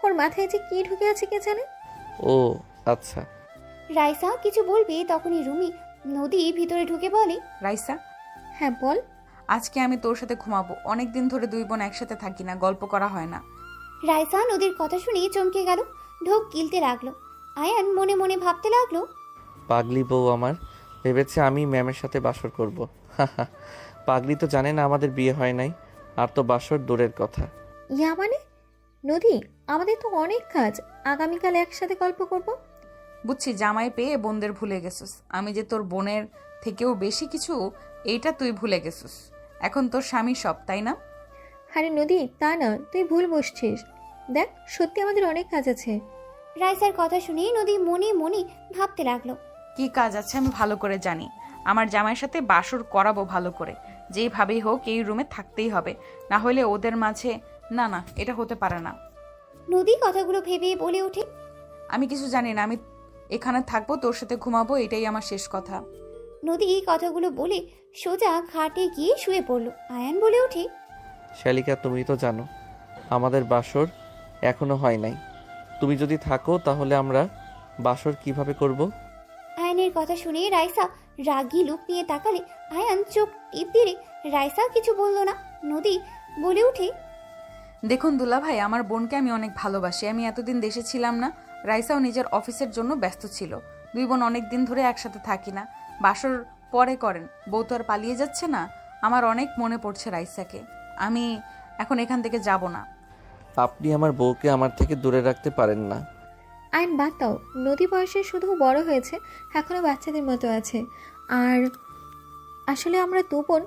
ওর মাথায় যে কি ঢুকে আছে কে জানে। ও আচ্ছা। রাইসা কিছু বলবে তখনই রুমি নদী ভিতরে ঢুকে বলে, রাইসা, হ্যাঁ বল। আজকে আমি তোর সাথে ঘুমাবো। অনেকদিন ধরে দুই বোন একসাথে থাকি না, গল্প করা হয় না। রাইসা নদীর কথা শুনে চমকে গেল, ঢোক গিলতে লাগলো। আয়ান মনে মনে ভাবতে লাগলো, পাগলি বউ আমার, ভেবেছে আমি ম্যামের সাথে বাসর করব। পাগলি তো জানে না আমাদের বিয়ে হয় নাই, আর তো বাসর দূরের কথা। ইয়া মানে? নদী, আমাদের তো অনেক কাজ, আগামীকাল একসাথে গল্প করব। বুঝছি, জামাই পেয়ে বোনদের ভুলে গেছিস। আমি যে তোর বোনের থেকেও বেশি কিছু, এইটা তুই ভুলে গেছিস। এখন তোর স্বামী সব, তাই না? আরে নদী, তা না, তুই ভুল বসছিস। দেখ, সত্যি আমাদের অনেক কাজ আছে। রাইসার কথা শুনে নদী মনে মনে ভাবতে লাগলো, কি কাজ আছে আমি ভালো করে জানি। আমার জামাইয়ের সাথে বাসর করাবো ভালো করে, যেইভাবেই হোক এই রুমে থাকতেই হবে, না হলে ওদের মাঝে। না না, এটা হতে পারে না। নদী কথাগুলো ভেবে বলে ওঠে, আমি কিছু জানি না, আমি এখানে থাকবো, তোর সাথে ঘুমাবো, এটাই আমার শেষ কথা। নদী কথাগুলো বলে সোজা খাটে গিয়ে শুয়ে পড়ল। আয়ান বলে ওঠে, শালিকা, তুমি তো জানো আমাদের বাসর এখনো হয় নাই। তুমি যদি থাকো তাহলে আমরা বাসর কিভাবে করব? আয়ানের কথা শুনে রাইসা রাগী লুক নিয়ে তাকালে আয়ান চোখ টিপ দিলে রাইসা কিছু বলল না। নদী বলে ওঠে, দেখুন দুলাভাই, আমার বোনকে আমি অনেক ভালোবাসি। আমি এতদিন দেশে ছিলাম না, রাইসাও নিজের অফিসের জন্য ব্যস্ত ছিল। দুই বোন অনেক দিন ধরে একসাথে থাকি না, বাসর পরে করেন। বউ তো আর পালিয়ে যাচ্ছে না। আমার অনেক মনে পড়ছে রাইসাকে। আমি এখন এখান থেকে যাব না। আপনি আমার বউকে আমার থেকে দূরে রাখতে পারেন না। আইন বাদ দাও, নদী বয়সে শুধু বড় হয়েছে, এখনো বাচ্চাদের মতো আছে। আর আসলে আমরা দু বোন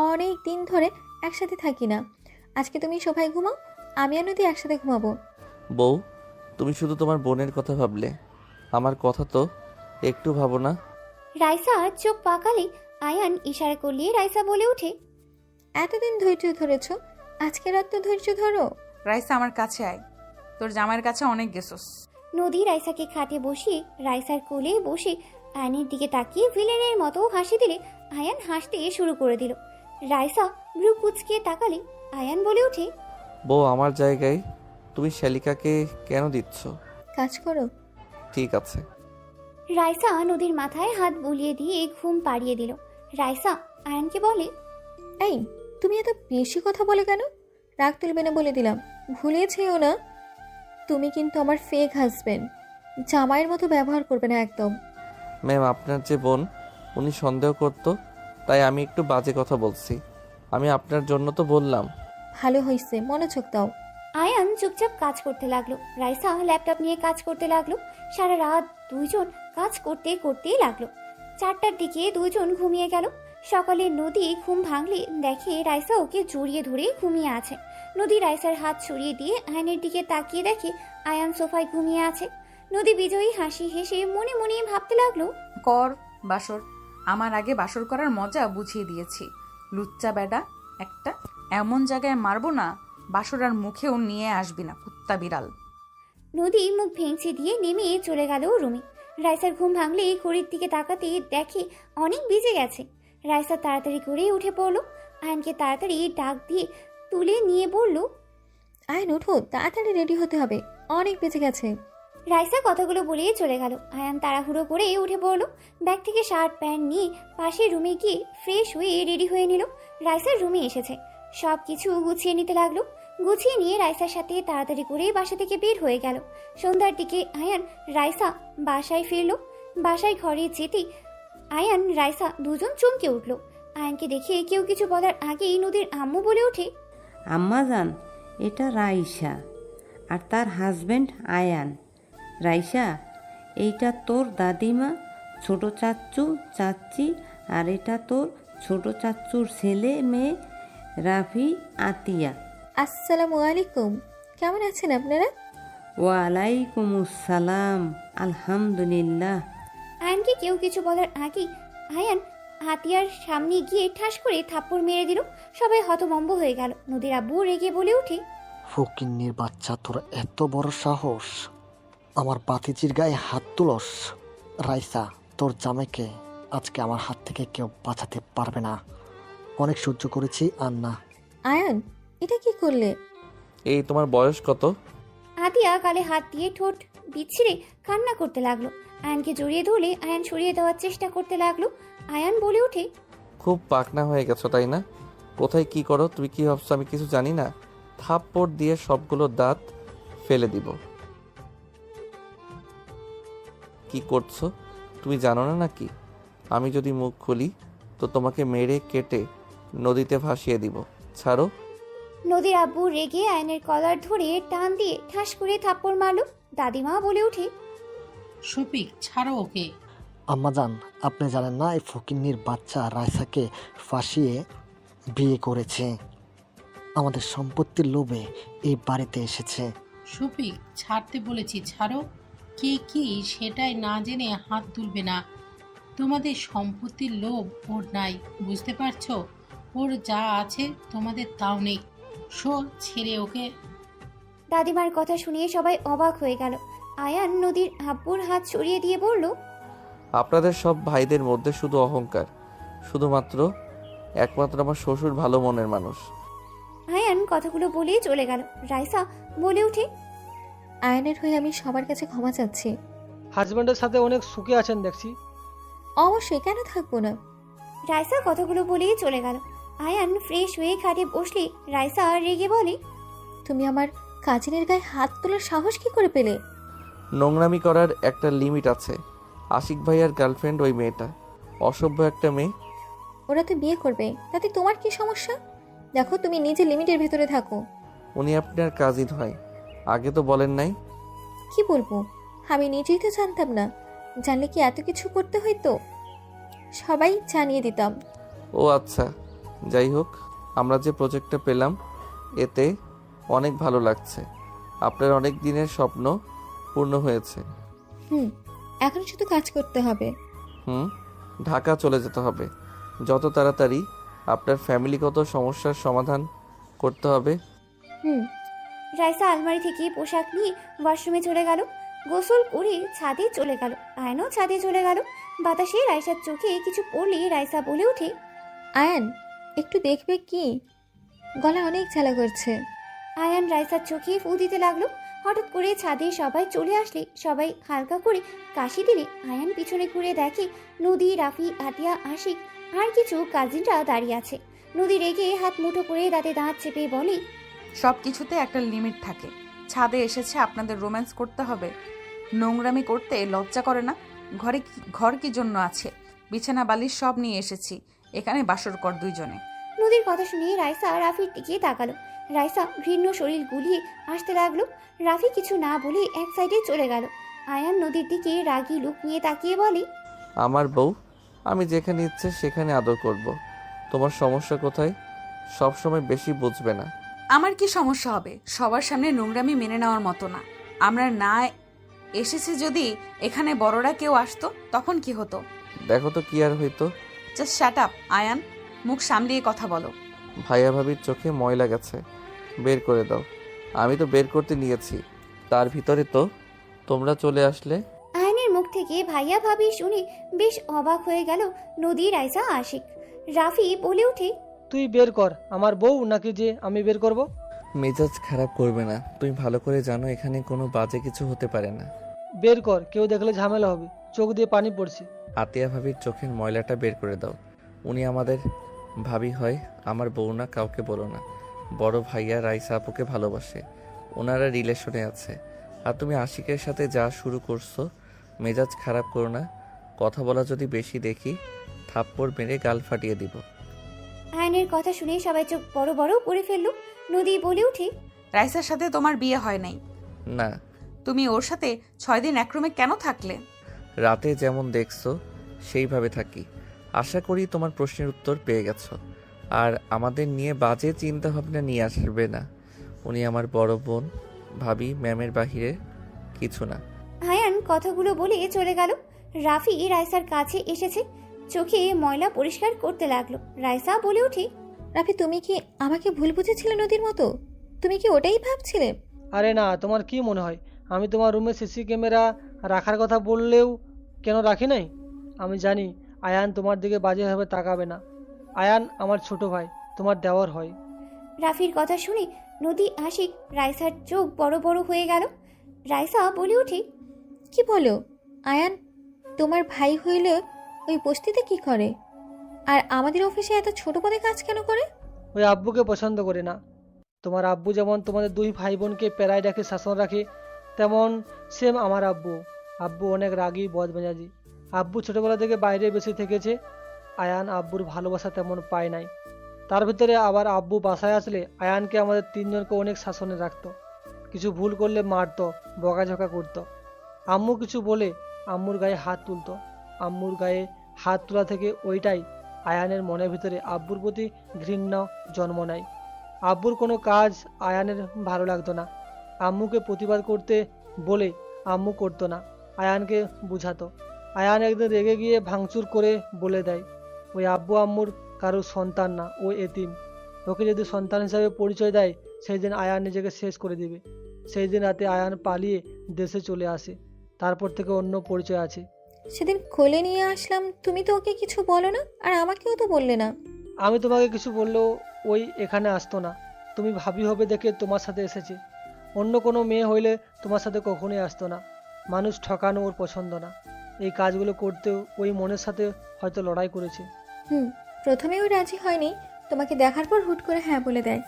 অনেক দিন ধরে একসাথে থাকি না। আজকে তুমি সোফায় ঘুমাও, আমি আর নদী একসাথে ঘুমাবো। বউ, তুমি শুধু তোমার বোনের কথা ভাবলে, আমার কথা তো একটু ভাবো না। রাইসা চোখ পাকালে আয়ান ইশারা করলে রাইসা বলে ওঠে, এতদিন ধৈর্য ধরেছ, আজকে রাত তো ধৈর্য ধরো। রাইসা আমার কাছে আয়, তোর জামাইয়ের কাছে অনেক গেছস। নদী রাইসাকে খাটে বসিয়ে রাইসার কোলে বসে আয়নের দিকে তাকিয়ে ভিলেনের মতো হাসি দিলে আয়ান হাসতে শুরু করে দিল। রাইসা ভ্রু কুচকে তাকালে আয়ান বলে ওঠে, বউ আমার জায়গায় তুমি শালিকাকে কেন দিচ্ছ? কাজ করো। ঠিক আছে। রাইসা নদীর মাথায় হাত বুলিয়ে দিয়ে ঘুম পাড়িয়ে দিল। রাইসা আয়ানকে বলে, এই তুমি এত বেশি কথা বলে কেন? রাগ তুলবে না বলে দিলাম, ভুলেছেও না। তুমি কিন্তু আমার ফেক হাজবেন্ড, জামাইয়ের মতো ব্যবহার করবে না একদম। ম্যাম, আপনার যে বোন উনি সন্দেহ করতো, তাই আমি একটু বাজে কথা বলছি। আমি আপনার জন্য তো বললাম। ভালো হয়েছে, মনোযোগ দাও। আয়ান চুপচাপ কাজ করতে লাগলো। রাইসা ল্যাপটপ নিয়ে কাজ করতে লাগলো। সারা রাত দুইজন কাজ করতেই লাগলো। 4টার দিকে দুইজন ঘুমিয়ে গেল। সকালে নদী ঘুম ভাঙলে দেখে রাইসা ওকে জড়িয়ে ধরে ঘুমিয়ে আছে। নদী রাইসার হাত ছড়িয়ে দিয়ে আয়নের দিকে তাকিয়ে দেখে আয়ান সোফায় ঘুমিয়ে আছে। নদী বিজয়ী হাসি হেসে মনে মনে ভাবতে লাগলো, কর বাসর, আমার আগে বাসর করার মজা বুঝিয়ে দিয়েছি। লুচ্চা বেডা একটা, এমন জায়গায় মারবো না বাসর আর মুখেও নিয়ে আসবি না, কুত্তা বিড়াল। নদী মুখ ভেঙচি দিয়ে নেমে চলে গেল রুমে। রাইসার ঘুম ভাঙলে ঘড়ির দিকে তাকাতে দেখে অনেক বেজে গেছে। রাইসা তাড়াতাড়ি করে উঠে পড়লো। আয়নকে তাড়াতাড়ি ডাক দিয়ে তুলে নিয়ে বলল, আয়ন ওঠো, তাড়াতাড়ি রেডি হতে হবে, অনেক বেঁচে গেছে। রাইসা কথাগুলো বলেই চলে গেল। আয়ান তাড়াহুড়ো করে উঠে পড়লো। ব্যাগ থেকে শার্ট প্যান্ট নিয়ে পাশের রুমে গিয়ে ফ্রেশ হয়ে রেডি হয়ে নিল। রাইসার রুমে এসেছে, সব কিছু গুছিয়ে নিতে লাগলো। গুছিয়ে নিয়ে রাইসার সাথে তাড়াতাড়ি করে বাসা থেকে বের হয়ে গেল। সন্ধ্যার দিকে আয়ান রাইসা বাসায় ফিরল। বাসায় ঘরে যেতেই আয়ান রাইসা দুজন চমকে উঠল। আয়ানকে দেখে কেউ কিছু বলার আগেই নদীর আম্মু বলে ওঠে, আম্মাজান, এটা রাইসা আর তার হাজবেন্ড আয়ান। রাইসা, এইটা তোর দাদিমা, ছোট চাচ্চু চাচ্চি, আর এটা তোর ছোট চাচ্চুর ছেলে মেয়ে রাফি আতিয়া। আসসালামু আলাইকুম, কেমন আছেন আপনারা? ওয়ালাইকুম আসসালাম, আলহামদুলিল্লাহ। আয়ানকে কেউ কিছু বলার আগেই আয়ান হাতিয়ার সামনে গিয়ে ঠাস করে থাপ্পড় মেরে দিল। সবাই হতভম্ব হয়ে গেল। নদীর আব্বু রেগে বলে ওঠে, ফকিন্নির বাচ্চা, তোর এত বড় সাহস, আমার বাতিজির গায়ে হাত তুলস? রাইসা, তোর জামাইকে আজকে আমার হাত থেকে কেউ বাঁচাতে পারবে না। অনেক সহ্য করেছি, আর না। আয়ান, এটা কি করলে? এই তোমার বয়স কত? হাতিয়া গালে হাত দিয়ে ঠোঁট বিচ্ছিরে কান্না করতে লাগলো। আয়ানকে জড়িয়ে ধরলে আয়ান সরিয়ে দেওয়ার চেষ্টা করতে লাগলো। আয়ান বলে ওঠে, খুব পাকনা হয়ে গেছো তাই না? কোথায় কি করো তুমি? কি ভাবছো আমি কিছু জানি না? থাপ্পড় দিয়ে সবগুলো দাঁত ফেলে দিব। কি করছো তুমি জানো না নাকি? আমি যদি মুখ খুলি তো তোমাকে মেরে কেটে নদীতে ভাসিয়ে দিব। ছাড়ো। নদীর আব্বু রেগে আয়নের কলার ধরে টান দিয়ে ঠাস করে থাপ্পড় মারলো। দাদিমা বলে ওঠে, শফিক, ছাড়ো ওকে। আম্মাজান, আপনি জানেন না এই ফকিন্নির বাচ্চা রাইসাকে ফাঁসিয়ে বিয়ে করেছে। আমাদের সম্পত্তির লোভে এই বাড়িতে এসেছে। শফিক, ছাড়তে বলেছি, ছাড়ো। কে কি সেটাই না জেনে হাত তুলবে না। তোমাদের সম্পত্তির লোভ ওর নাই, বুঝতে পারছো? ওর যা আছে তোমাদের তাও নেই। ছেড়ে ওকে। দাদিমার কথা শুনিয়ে সবাই অবাক হয়ে গেল। আয়ান নদীর আব্বুর হাত সরিয়ে দিয়ে বলল, আপনাদের সব ভাইদের মধ্যে শুধু অহংকার, শুধুমাত্র একমাত্র আমার শ্বশুর ভালো মনের মানুষ। আয়ান কথাগুলো বলেই চলে গেল। রাইসা বলে ওঠে, আয়নের হয়ে আমি সবার কাছে ক্ষমা চাচ্ছি। হাজব্যান্ডের সাথে অনেক সুখে আছেন দেখছি। অবশ্যই, কেন থাকবো না। রাইসা কথাগুলো বলেই চলে গেল। আয়ান ফ্রেশ হয়ে খাটে বসলে রাইসা রেগে বলে, তুমি আমার কাজিনের গায়ে হাত তোলার সাহস কি করে পেলে? নোংরামি করার একটা লিমিট আছে। আশিক ভাইয়ার গার্লফ্রেন্ড ওই মেয়েটা, অসভ্য একটা মেয়ে। ওরা তো বিয়ে করবে, তাতে তোমার কি সমস্যা? দেখো, তুমি নিজে লিমিটের ভেতরে থাকো। উনি আপনার কাজিন হয়, আগে তো বলেন নাই। কি বলবো, আমি নিজেই তো জানতাম না। জানলে কি এত কিছু করতে হইতো? সবাই জানিয়ে দিতাম। ও আচ্ছা, যাই হোক, আমরা যে প্রজেক্টটা পেলাম এতে অনেক ভালো লাগছে। আপনার অনেক দিনের স্বপ্ন পূর্ণ হয়েছে। এখন শুধু কাজ করতে হবে। ঢাকা চলে যেতে হবে যত তাড়াতাড়ি। আপনার ফ্যামিলিগত সমস্যার সমাধান করতে হবে। রাইসা আলমারি থেকে পোশাক নিয়ে ওয়াশরুমে চলে গেল। গোসল করে ছাদে চলে গেল। আয়নও ছাদে চলে গেল। বাতাসে রাইসার চোখে কিছু পড়লে রাইসা বলে ওঠে, আয়ান, একটু দেখবে কি? গলা অনেক জ্বালা করছে। আয়ান রাইসার চোখে ফু দিতে লাগলো। হঠাৎ করে ছাদে সবাই চলে আসলে সবাই হালকা করে কাশি দিলে আয়ান পিছনে ঘুরে দেখে নদী, রাফি, আতিয়া, আশিক আর কিছু কাজিনরা দাঁড়িয়ে আছে। নদী রেগে হাত মুঠো করে দাঁতে দাঁত চেপে বলে, সব কিছুতে একটা লিমিট থাকে। ছাদে এসেছে আপনাদের রোম্যান্স করতে হবে, নোংরামি করতে লজ্জা করে না? ঘর কি জন্য আছে? বিছানা বালিশ সব নিয়ে এসেছি, এখানে বাসর কর দুইজনে। নদীর কথা শুনে রাইসা রাফির দিকে তাকালো। রাইসা ঘৃণ্য শরীর গুলিয়ে আসতে লাগলো। রাফি কিছু না বলে এক সাইডে চলে গেল। আয়ান নদীর দিকে রাগী লুক নিয়ে তাকিয়ে বলে, আমার বউ, আমি যেখানে ইচ্ছে সেখানে আদর করব। তোমার সমস্যা কোথায়? সব সময় বেশি বুঝবে না। আমার কি সমস্যা হবে? সবার সামনে নোংরামি মেনে নেওয়ার মতো না। আমরা না এসেছি, যদি এখানে বড়রা কেউ আসতো তখন কি হতো? দেখো তো কি আর হইতো। জাস্ট শ্যাট আপ আয়ান, মুখ সামলিয়ে কথা বলো। ভাইয়া ভাবির চোখে ময়লা গেছে, বের করে দাও। আমি তো বের করতে নিয়েছি, তার ভিতরে তো তোমরা চলে আসলে। আয়নের মুখ থেকে ভাইয়া ভাবি শুনে বেশ অবাক হয়ে গেল নদী, রাইসা, আশিক। রাফি বলে ওঠে, তুই বের কর, আমার বউ নাকি যে আমি বের করব? মেজাজ খারাপ করবে না, তুমি ভালো করে জানো এখানে কোনো বাজে কিছু হতে পারে না। বের কর, কেউ দেখলে ঝামেলা হবে, চোখ দিয়ে পানি পড়ছে। আতিয়া ভাবির চোখের ময়লাটা বের করে দাও। উনি আমাদের ভাবি হয়, আমার বউ না, কাউকে বলো না। বড় ভাইয়া রাইসা আপুকে ভালোবাসে, ওনারা রিলেশনে আছে। আর তুমি আশিকের সাথে যা শুরু করছো, মেজাজ খারাপ করো না। কথা বলা যদি বেশি দেখি, থাপ্পড় মেরে গাল ফাটিয়ে দিব। আয়নের কথা শুনে সবাই চোখ বড় বড় করে ফেললো। নদী বলে ওঠে, রাইসার সাথে তোমার বিয়ে হয় নাই? না। তুমি ওর সাথে 6 দিন এক রুমে কেন থাকলে? রাতে যেমন দেখছো সেইভাবে থাকি। আশা করি তোমার প্রশ্নের উত্তর পেয়ে গেছো। আর আমাদের নিয়ে বাজে চিন্তা ভাবনা নিয়ে আসবে না। উনি আমার বড় বোন, ভাবি, ম্যামের বাহিরে কিছু না। আয়ান কথাগুলো বলে চলে গেল। রাফি রাইসার কাছে এসেছে, চোখে ময়লা পরিষ্কার করতে লাগলো। রাইসা বলে ওঠে, রাফি, তুমি কি আমাকে ভুল বুঝেছিলে নদীর মতো? তুমি কি ওটাই ভাবছিলে? আরে না, তোমার কি মনে হয় আমি তোমার রুমে সিসি ক্যামেরা রাখার কথা বললেও কেন রাখি নাই? আমি জানি আয়ান তোমার দিকে বাজেভাবে তাকাবে না। আয়ান আমার ছোট ভাই, তোমার দেওয়ার হয়। রাফির কথা শুনে নদী, আশিক, রাইসার চোখ বড় বড় হয়ে গেল। রাইসা বলে ওঠে, কি বলো? আয়ান তোমার ভাই হইলে ওই বস্তিতে কি করে? আর আমাদের অফিসে এত ছোট পদে কাজ কেন করে? ওই আব্বুকে পছন্দ করে না। তোমার আব্বু যেমন তোমাদের দুই ভাই বোনকে পেরায় রাখে, শাসন রাখে, তেমন সেম আমার আব্বু। আব্বু অনেক রাগী, বদমেজাজি। আব্বু ছোটবেলা থেকে বাইরে বেশি থেকেছে। আয়ান আব্বুর ভালোবাসা তেমন পায় নাই। তার ভিতরে আবার আব্বু বাসায় আসলে আয়ানকে আমাদের তিনজনকে অনেক শাসনে রাখতো। কিছু ভুল করলে মারতো, বকাঝকা করতো। আম্মু কিছু বলে আম্মুর গায়ে হাত তুলতো। আম্মুর গায়ে হাত তোলা থেকে ওইটাই আয়ানের মনের ভিতরে আব্বুর প্রতি ঘৃণা জন্ম নেয়। আব্বুর কোনো কাজ আয়ানের ভালো লাগতো না। আম্মুকে প্রতিবাদ করতে বলে আম্মু করতো না, আয়ানকে বুঝাতো। আয়ান একদিন রেগে গিয়ে ভাঙচুর করে বলে দেয়, ওই আব্বু আম্মুর কারো সন্তান না, ও এতিম। ওকে যদি সন্তান হিসাবে পরিচয় দেয়, সেই দিন আয়ান নিজেকে শেষ করে দিবে। সেই দিন রাতে আয়ান পালিয়ে দেশে চলে আসে। তারপর থেকে অন্য পরিচয় আছে। সেদিন কোলে নিয়ে আসলাম, তুমি তো ওকে কিছু বলো না, আর আমাকেও তো বললে না। আমি তোমাকে কিছু বললেও ওই এখানে আসতো না। তুমি ভাবি হবে দেখে তোমার সাথে এসেছে। অন্য কোনো মেয়ে হইলে তোমার সাথে কখনোই আসতো না। মানুষ ঠকানো ওর পছন্দ না। এই কাজগুলো করতেও ওই মনের সাথে হয়তো লড়াই করেছে। প্রথমে ওই রাজি হয়নি, তোমাকে দেখার পর হুট করে হ্যাঁ বলে দেয়।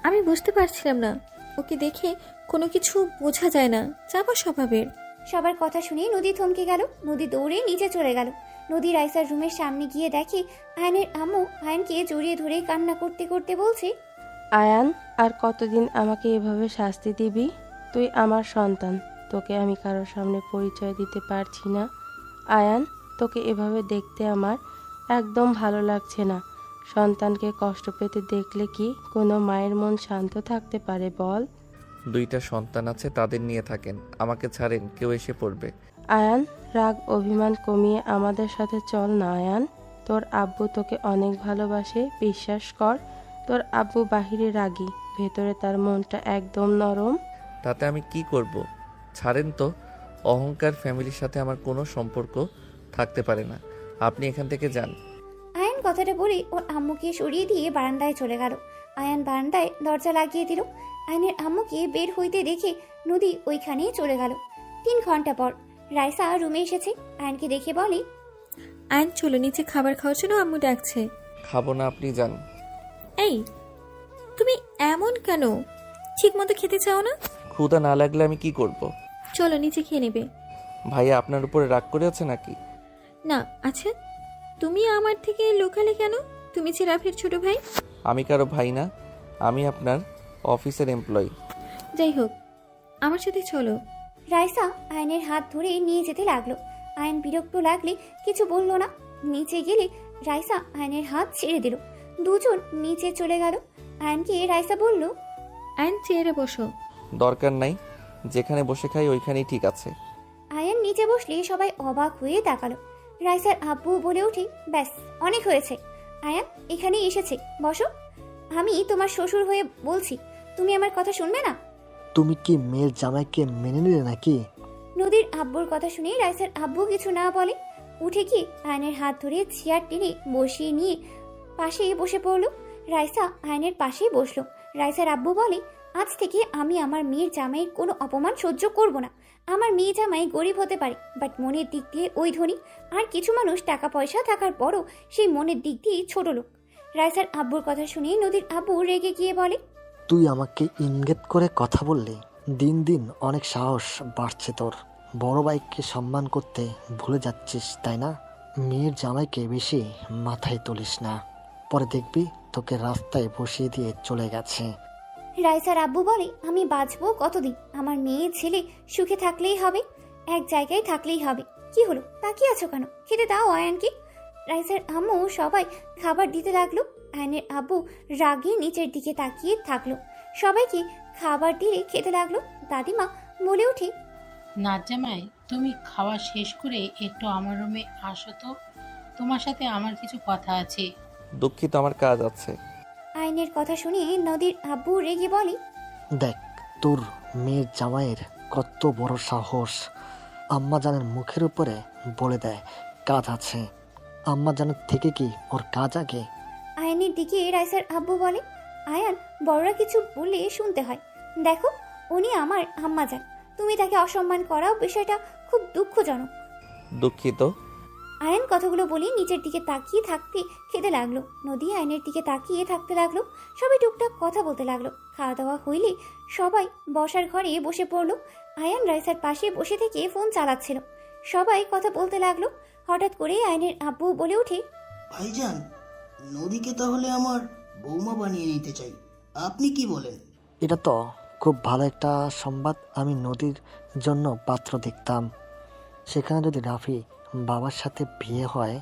আমি বুঝতে পারছিলাম না, ওকে দেখে কোনো কিছু বোঝা যায় না, চাপা স্বভাবের। সবার কথা শুনে নদী থমকে গেল। নদী দৌড়ে নিচে চলে গেল। নদী রাইসার রুমের সামনে গিয়ে দেখে আয়ানের আম্মু আয়ানকে জড়িয়ে ধরে কান্না করতে করতে বলছে, আয়ান, আর কতদিন আমাকে এভাবে শাস্তি দিবি? তুই আমার সন্তান, তোকে আমি কারোর সামনে পরিচয় দিতে পারছি না। আয়ান, তোকে এভাবে দেখতে আমার একদম ভালো লাগছে না। সন্তানকে কষ্ট পেতে দেখলে কি কোনো মায়ের মন শান্ত থাকতে পারে বল? 2টা সন্তান আছে, তাদের নিয়ে থাকেন, আমাকে ছাড়েন, কেউ এসে পড়বে। আয়ান, রাগ অভিমান কমিয়ে আমাদের সাথে চল না আয়ান। তোর আব্বু তোকে অনেক ভালোবাসে, বিশ্বাস কর। তোর আব্বু বাহিরে রাগী, ভেতরে তার মনটা একদম নরম। তাতে আমি কি করব? ছাড়েন তো। অহংকার ফ্যামিলির সাথে আমার কোনো সম্পর্ক থাকতে পারে না। আপনি এখান থেকে যান। আয়ান কথাটা বলে ওর আম্মুকে সরিয়ে দিয়ে বারান্দায় চলে গেল। আয়ান বারান্দায় দরজা লাগিয়ে দিল। আয়নের আম্মুকে বের হইতে দেখে নদী ওইখানেই চলে গেল। 3 ঘন্টা পর রাইসা রুমে এসেছে। আয়নকে দেখে বলে, আয়ন চলো নিচে খাবার খাওয়ার জন্য আম্মু ডাকছে। খাবো না, আপনি যান। এই তুমি এমন কেন? ঠিক মতো খেতে চাও না? ক্ষুধা না লাগলে আমি কি করব? চলো নিচে খেয়ে নেবে। ভাইয়া আপনার উপরে রাগ করে আছে নাকি? না। আচ্ছা তুমি আমার থেকে লুকালে কেন? তুমি যে রাফির ছোট ভাই। আমি কারো ভাই না, আমি আপনার অফিসের এমপ্লয়ি। যাই হোক আমার সাথে চলো। রাইসা আয়নের হাত ধরে নিয়ে যেতে লাগলো। আয়ন বিরক্ত লাগলে কিছু বলল না। নিচে গেলে রাইসা আয়নের হাত ছেড়ে দিল। দুজন নিচে চলে গেল। আয়নকে রাইসা বলল, আয়ন চেয়ারে বসো। দরকার নাই, যেখানে বসে খাই ওইখানেই ঠিক আছে। আয়ন নিচে বসলে সবাই অবাক হয়ে তাকালো। রাইসার আব্বু বলে উঠে, ব্যাস অনেক হয়েছে, আয়ান এখানেই এসেছে, বসো। আমি তোমার শ্বশুর হয়ে বলছি, তুমি আমার কথা শুনবে না? তুমি কি মেয়ের জামাইকে মেনে নিলে নাকি? নদীর আব্বুর কথা শুনে রাইসার আব্বু কিছু না বলে উঠে গিয়ে আয়নের হাত ধরে চেয়ার টেনে বসিয়ে নিয়ে পাশে বসে পড়ল। রাইসা আয়নের পাশেই বসলো। রাইসার আব্বু বলে, আজ থেকে আমি আমার মেয়ের জামাইয়ের কোনো অপমান সহ্য করব না। আমার মেয়ে জামাই গরিব হতে পারে, বাট মনের দিক দিয়ে ওই ধনী। আর কিছু মানুষ টাকা পয়সা থাকার পরও সেই মনের দিক দিয়ে ছোট লোক। রাইসার আব্বুর কথা শুনে নদীর আব্বু রেগে গিয়ে বলে, তুই আমাকে ইঙ্গিত করে কথা বললি। দিন দিন অনেক সাহস বাড়ছে তোর। বড় ভাইকে সম্মান করতে ভুলে যাচ্ছিস তাই না? মেয়ের জামাইকে বেশি মাথায় তুলিস না, পরে দেখবি তোকে রাস্তায় বসিয়ে দিয়ে চলে গেছে। রাইসার আব্বু বলে, আমি বাঁচবো কতদিন? আমার মেয়ে ছেলে সুখে থাকলেই হবে, এক জায়গায় থাকলেই হবে। কি হলো, তাকিয়ে আছো কেন? খেতে দাও আয়ানকে। রাইসার আম্মু সবাই খাবার দিতে লাগলো। আয়নের আব্বু রাগে নিচের দিকে তাকিয়ে থাকলো। সবাইকে খাবার দিয়ে খেতে লাগলো। দাদিমা বলে ওঠে, নাচ জামাই, তুমি খাওয়া শেষ করে একটু আমার রুমে আসো তো, তোমার সাথে আমার কিছু কথা আছে। দুঃখিত, আমার কাজ আছে। আয়নের কথা শুনে নদীর আব্বু রেগে বলে, দেখ তোর মেয়ের জামাইয়ের কত বড় সাহস। আম্মা জানের মুখের উপরে বলে দেয় কাজ আছে। আম্মা জানের থেকে কি ওর কাজ আগে? আয়নের দিকে রাইসার আব্বু বলে, আয়ান বড়রা কিছু বললে শুনতে হয়। দেখো উনি আমার আম্মা যান, তুমি তাকে অসম্মান করাও বিষয়টা খুব দুঃখজনক। দুঃখিত। আয়ন কথাগুলো বলে নিচের দিকে তাকিয়ে থাকতে খেতে লাগলো। নদী আয়নের দিকে তাকিয়ে থাকতে লাগলো। সবাই টুকটাক কথা বলতে লাগলো। খাওয়া দাওয়া হইলে সবাই বসার ঘরে বসে পড়লো। আয়ান রাইসার পাশে বসে থেকে ফোন চালাচ্ছিল। সবাই কথা বলতে লাগলো। হঠাৎ করে আয়নের আব্বু বলে ওঠে, ভাইজান, নদীকে তাহলে আমার বৌমা বানিয়ে নিতে চাই, আপনি কি বলেন? এটা তো খুব ভালো একটা সংবাদ। আমি নদীর জন্য পাত্র দেখতাম। সেখানে যদি রাফি বাবার সাথে বিয়ে হয়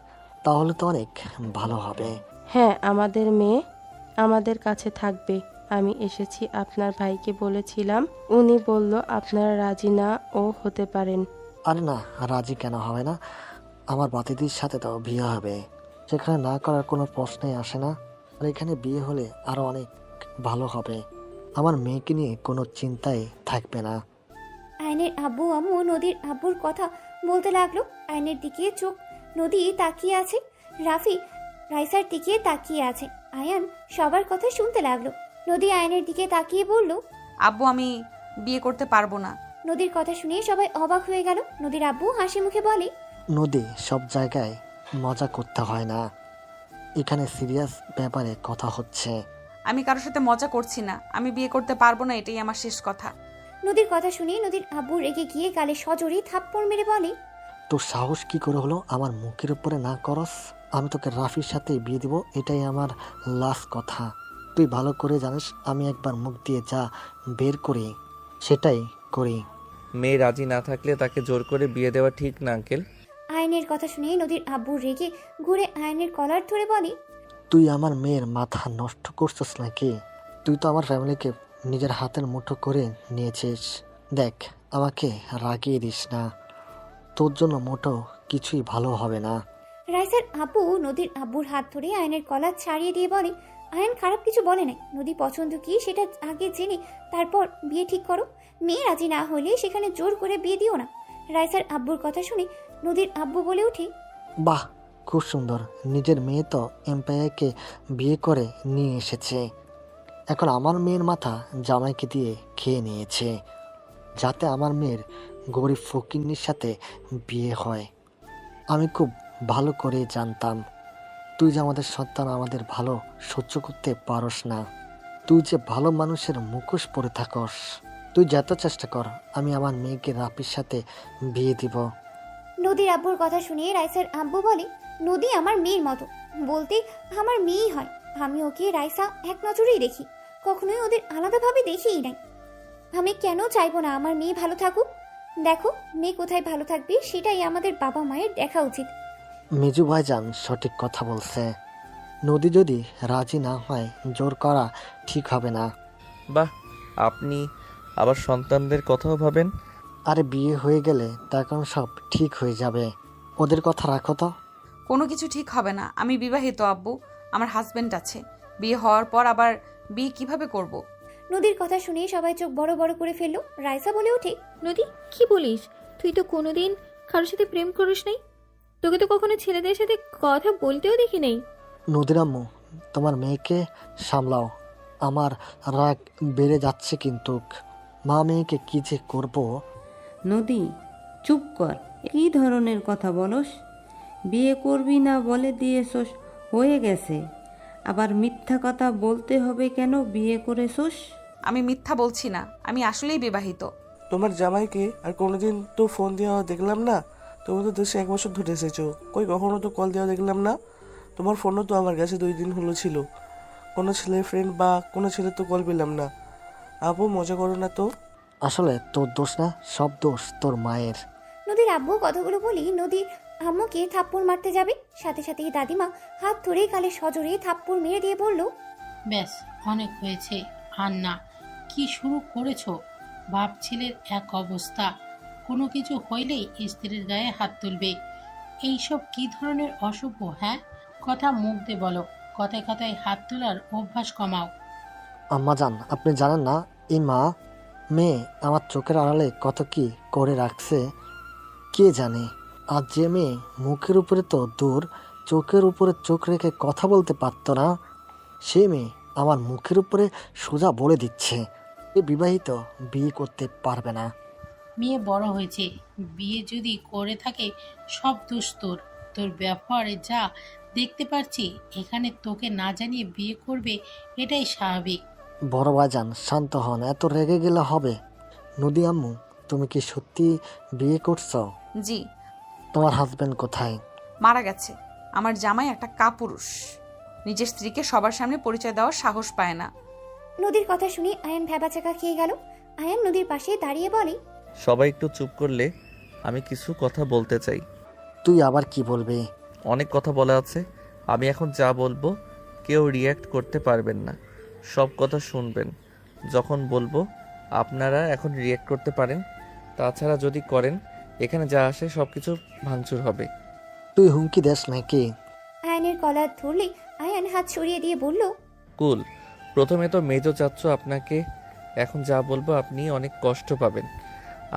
তাহলে তো অনেক ভালো হবে। হ্যাঁ, আমাদের মেয়ে আমাদের কাছে থাকবে। আমি এসেছি, আপনার ভাইকে বলেছিলাম, উনি বলল আপনারা রাজি না ও হতে পারেন। আরে না, রাজি কেন হবে না? আমার বাতিদির সাথে তো বিয়ে হবে, সেখানে না করার কোনো প্রশ্নই আসে না। আর এখানে বিয়ে হলে আরো অনেক ভালো হবে। আমার মেয়েকে নিয়ে কোনো চিন্তাই থাকবে না। আয়নের আব্বু আম্মু নদীর আব্বুর কথা বলতে লাগলো। আয়নের দিকে চোখ নদী তাকিয়ে আছে, রাফি রাইসার দিকে তাকিয়ে আছে। আয়ান সবার কথা শুনতে লাগলো। নদী আয়নের দিকে তাকিয়ে বলল, আব্বু আমি বিয়ে করতে পারবো না। নদীর কথা শুনে সবাই অবাক হয়ে গেল। নদীর আব্বু হাসি মুখে বলে, নদী, সব জায়গায় মজা করতে হয় না, এখানে সিরিয়াস ব্যাপারে কথা হচ্ছে। আমি কারোর সাথে মজা করছি না, আমি বিয়ে করতে পারবো না, এটাই আমার শেষ কথা। নদীর কথা শুনে নদীর আব্বু রেগে গিয়ে গালে সজোরে থাপ্পড় মেরে বলে, তোর সাহস কি করে হলো আমার মুখের উপরে না করস? আমি তোকে রাফির সাথে বিয়ে দিব, এটাই আমার লাস্ট কথা। তুই ভালো করে জানিস আমি একবার মুখ দিয়ে যা বের করি সেটাই করি। মেয়ে রাজি না থাকলে তাকে জোর করে বিয়ে দেওয়া ঠিক না আঙ্কেল। আয়নের কথা শুনে নদীর আব্বু রেগে ঘুরে আয়নের কলার ধরে বলে, তুই আমার মেয়ের মাথা নষ্ট করছিস নাকি? তুই তো আমার ফ্যামিলিকে নিজের হাতের মুঠো করে নিয়েছিস। দেখ, আমাকে রাগিয়ে দিস না, তোর জন্য মোটো কিছুই ভালো হবে না। রাইসার আব্বু নদীর আব্বুর হাত ধরে আয়নের কলার ছাড়িয়ে দিয়ে বলে, আয়ন খারাপ কিছু বলে নাই, নদী পছন্দ কি সেটা আগে জেনে তারপর বিয়ে ঠিক করো। মেয়ে রাজি না হলে সেখানে জোর করে বিয়ে দিও না। রাইসার আব্বুর কথা শুনে নদীর আব্বু বলে ওঠে, বাহ, খুব সুন্দর। নিজের মেয়ে তো এম্পায়ারকে বিয়ে করে নিয়ে এসেছে। এখন আমার মেয়ের মাথা জামাইকে দিয়ে খেয়ে নিয়েছে, যাতে আমার মেয়ের গরিব ফকিন্নির সাথে বিয়ে হয়। আমি খুব ভালো করে জানতাম তুই যে আমাদের সন্তান আমাদের ভালো সহ্য করতে পারস না। তুই যে ভালো মানুষের মুখোশ পরে থাকস। তুই যত চেষ্টা কর, আমি আমার মেয়েকে রাফির সাথে বিয়ে দিব। নদীর আব্বুর কথা শুনিয়ে রাইসার আব্বু বলে, নদী আমার মেয়ের মতো, বলতে আমার মেয়েই হয়। আমি ওকে রাইসা এক নজরেই দেখি, কখনোই ওদের আলাদাভাবে দেখিই নাই। আমি কেন চাইবো না আমার মেয়ে ভালো থাকুক? দেখো, মেয়ে কোথায় ভালো থাকবে সেটাই আমাদের বাবা মায়ের দেখা উচিত। মেজু ভাইজান সঠিক কথা বলছে। নদী যদি রাজি না হয়, জোর করা ঠিক হবে না। বাহ, আপনি আবার সন্তানদের কথাও ভাবেন। আরে বিয়ে হয়ে গেলে তখন সব ঠিক হয়ে যাবে। ওদের কথা রাখো তো। কোনো কিছু ঠিক হবে না। আমি বিবাহিত আব্বু, আমার হাজবেন্ড আছে। বিয়ে হওয়ার পর আবার বিয়ে কিভাবে করব? নদীর কথা শুনে সবাই চোখ বড় বড় করে ফেললো। রাইসা বলে ওঠে, নদী কি বলিস? তুই তো কোনোদিন কারোর সাথে প্রেম করিস নাই। তোকে তো কখনো ছেলেদের সাথে কথা বলতেও দেখি নাই। নদীর আম্মু, তোমার মেয়েকে সামলাও। আমার রাগ বেড়ে যাচ্ছে কিন্তু। মা মেয়েকে কি যে করবো। নদী চুপ কর, কী ধরনের কথা বলস? বিয়ে করবি না বলে দিয়েছস, হয়ে গেছে। আবার মিথ্যা কথা বলতে হবে কেন? বিয়ে করেছস। আমি মিথ্যা বলছি না, আমি আসলেই বিবাহিত। তোমার জামাইকে আর কোনোদিন তো ফোন দেওয়া দেখলাম না। তুমি তো দেশে 1 বছর ধরে এসেছো, কই কখনো তো কল দেওয়া দেখলাম না। তোমার ফোনও তো আমার কাছে 2 দিন হলো ছিল। কোনো ছেলের ফ্রেন্ড বা কোনো ছেলে তো কল পেলাম না। আপু মজা করো না তো। আসলে তোর দোষ না, সব দোষ তোর মায়ের। নদীর আব্বু কথাগুলো বলি নদীর আম্মুকে থাপ্পড় মারতে যাবে, সাথে সাথেই দাদিমা হাত ধরে গালে সজোরে থাপ্পড় মেরে দিয়ে বলল, ব্যাস অনেক হয়েছে। আর না, কি শুরু করেছো? বাপ ছেলের এক অবস্থা, কোনো কিছু হইলেই স্ত্রীর গায়ে হাত তুলবে। এইসব কি ধরনের অসভ্য? হ্যাঁ, কথা মুখ দিয়ে বলো, কথায় কথায় হাত তোলার অভ্যাস কমাও। আম্মাজান, আপনি জানেন না এই মা মেয়ে আমার চোখের আড়ালে কত কি করে রাখছে। কে জানে, আজ যে মেয়ে মুখের উপরে তো দূর, চোখের উপরে চোখ রেখে কথা বলতে পারতো না, সে মেয়ে আমার মুখের উপরে সোজা বলে দিচ্ছে এ বিবাহিত, বিয়ে করতে পারবে না। মেয়ে বড় হয়েছে, বিয়ে যদি করে থাকে সব দোষ তোর। তোর ব্যবহারে যা দেখতে পারছি, এখানে তোকে না জানিয়ে বিয়ে করবে, এটাই স্বাভাবিক। বড় ভাইজান শান্ত হন, এত রেগে গেলে হবে। নদী আম্মু, তুমি কি সত্যি বিয়ে করছো? জি। তোমার হাজবেন্ড কোথায়? মারা গেছে। আমার জামাই একটা কাপুরুষ, নিজের স্ত্রীকে সবার সামনে পরিচয় দেওয়ার সাহস পায় না। নদীর কথা শুনে আয়ান ভ্যাবাচাকা খেয়ে গেল। আয়ান নদীর পাশে দাঁড়িয়ে বলে, সবাই একটু চুপ করলে আমি কিছু কথা বলতে চাই। তুই আবার কি বলবি? অনেক কথা বলা আছে। আমি এখন যা বলবো কেউ রিয়্যাক্ট করতে পারবেন না, সব কথা শুনবেন। যখন বলবো আপনারা এখন রিয়্যাক্ট করতে পারেন, তাছাড়া যদি করেন এখানে যা আসে সব কিছু ভাঙচুর হবে। তুই হুমকি দেস নাকি? আয়ানের কলার ধরলে আয়ান হাত সরিয়ে দিয়ে বলল, কুল। প্রথমে তো মেজো চাচ্ছ আপনাকে, এখন যা বলবো আপনি অনেক কষ্ট পাবেন।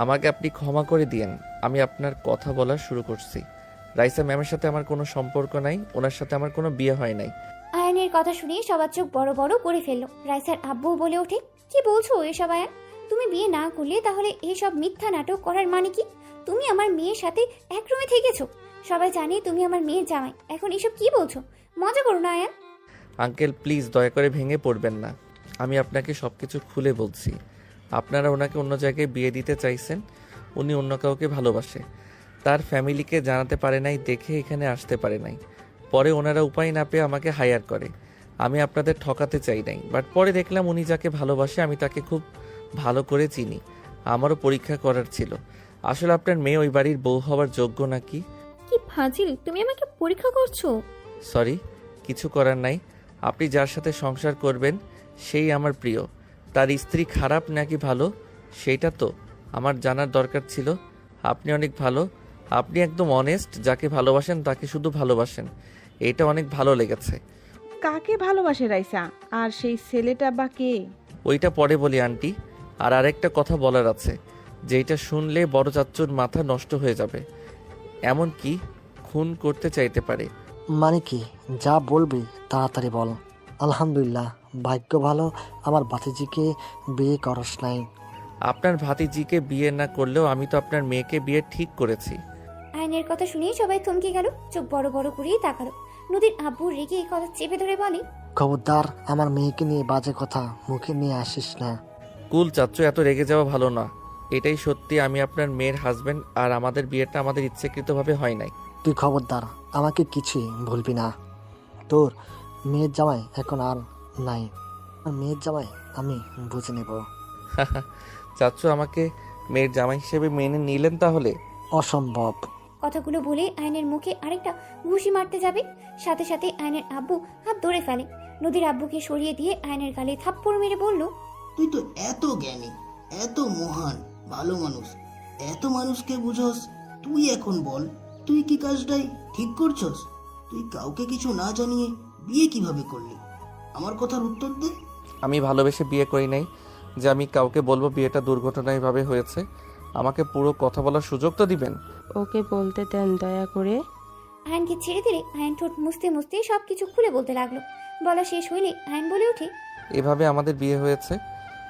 আমাকে আপনি ক্ষমা করে দিয়েন। আমি আপনার কথা বলা শুরু করছি। রাইসা ম্যামের সাথে আমার কোনো সম্পর্ক নাই, ওনার সাথে আমার কোনো বিয়ে হয় নাই। আয়ানের কথা শুনে সবার চোখ বড় বড় করে ফেললো। রাইসার আব্বু বলে ওঠে, কি বলছো এসব আয়ান? তুমি বিয়ে না করলে তাহলে এসব মিথ্যা নাটক করার মানে কি? তুমি আমার মেয়ের সাথে এক রুমে থেকেছো, সবাই জানে তুমি আমার মেয়ের জামাই, এখন এসব কি বলছো? মজা করো না আয়ান। আঙ্কেল প্লিজ দয়া করে ভেঙে পড়বেন না, আমি আপনাকে সব কিছু খুলে বলছি। আপনারা ওনাকে অন্য জায়গায় বিয়ে দিতে চাইছেন, উনি অন্য কাউকে ভালোবাসে। তার ফ্যামিলিকে জানাতে পারে নাই দেখে এখানে আসতে পারে নাই। পরে ওনারা উপায় না পেয়ে আমাকে হায়ার করে। আমি আপনাদের ঠকাতে চাই নাই, বাট পরে দেখলাম উনি যাকে ভালোবাসে আমি তাকে খুব ভালো করে চিনি। আমারও পরীক্ষা করার ছিল আসলে আপনার মেয়ে ওই বাড়ির বউ হওয়ার যোগ্য নাকি। কি ফাজিল, তুমি আমাকে পরীক্ষা করছো? সরি, কিছু করার নাই। আপনি যার সাথে সংসার করবেন সেই আমার প্রিয়। তার স্ত্রী খারাপ নাকি ভালো সেইটা তো আমার জানার দরকার ছিল। আপনি অনেক ভালো, আপনি একদম অনেস্ট, যাকে ভালোবাসেন তাকে শুধু ভালোবাসেন, এটা অনেক ভালো লেগেছে। কাকে ভালোবাসে রাইসা? আর সেই ছেলেটা বা কে? ওইটা পরে বলি আন্টি। আর আরেকটা কথা বলার আছে, যেটা শুনলে বড় চাচ্চুর মাথা নষ্ট হয়ে যাবে, এমন কি খুন করতে চাইতে পারে। মানে কি? যা বলবি তাড়াতাড়ি বল। আলহামদুলিল্লাহ, ভাগ্য ভালো আমার ভাতিজিকে বিয়ে করস নাই। আপনার ভাতিজিকে বিয়ে না করলেও আমি তো আপনার মেয়েকে বিয়ে ঠিক করেছি। আয়নের কথা শুনেই সবাই থমকে গেল, চোখ বড় বড় করেই তাকালো। নদীর আব্বু রেগে এই কথা চেপে ধরে বলে, খবরদার আমার মেয়েকে নিয়ে বাজে কথা মুখে নিয়ে আসিস না। কুল চাচ্চু, এত রেগে যাওয়া ভালো না। এটাই সত্যি, আমি আপনার মেয়ের হাজবেন্ড, আর আমাদের বিয়েটা আমাদের ইচ্ছাকৃতভাবে হয় নাই। তুই খবরদার আমাকে কিছুই বলবি না। তোর মেয়ের জামাই এখন আর নাই, আর মেয়ের জামাই আমি বুঝে নেব। চাচ্চু আমাকে মেয়ের জামাই হিসেবে মেনে নিলেন তাহলে? অসম্ভব। কথাগুলো বলে আয়নের মুখে আরেকটা ঘুষি মারতে যাবে, সাথে সাথে আয়নের আব্বু হাত ধরে ফেলে। নদীর আব্বুকে সরিয়ে দিয়ে আয়নের গালে থাপ্পড় মেরে বলল, তুই তো এত জ্ঞানী, এত মহান, ভালো মানুষ, এত মানুষকে বুঝস, তুই এখন বল তুই কি কাজটাই ঠিক করছস? তুই কাউকে কিছু না জানিয়ে বিয়ে কিভাবে করলি? আমার কথার উত্তর দে। আমি ভালোবেসে বিয়ে করি নাই যে আমি কাউকে বলবো বিয়েটা দুর্ঘটনাভাবে হয়েছে। আমাকে পুরো কথা বলার সুযোগ তো দিবেন। ওকে বলতে দেন দয়া করে। আয়নকে ছেড়ে দিলে আয়ন ঠোঁট মুছতে মুছতে সবকিছু খুলে বলতে লাগলো। বলা শেষ হইলে আয়ন বলে ওঠে, এভাবে আমাদের বিয়ে হয়েছে।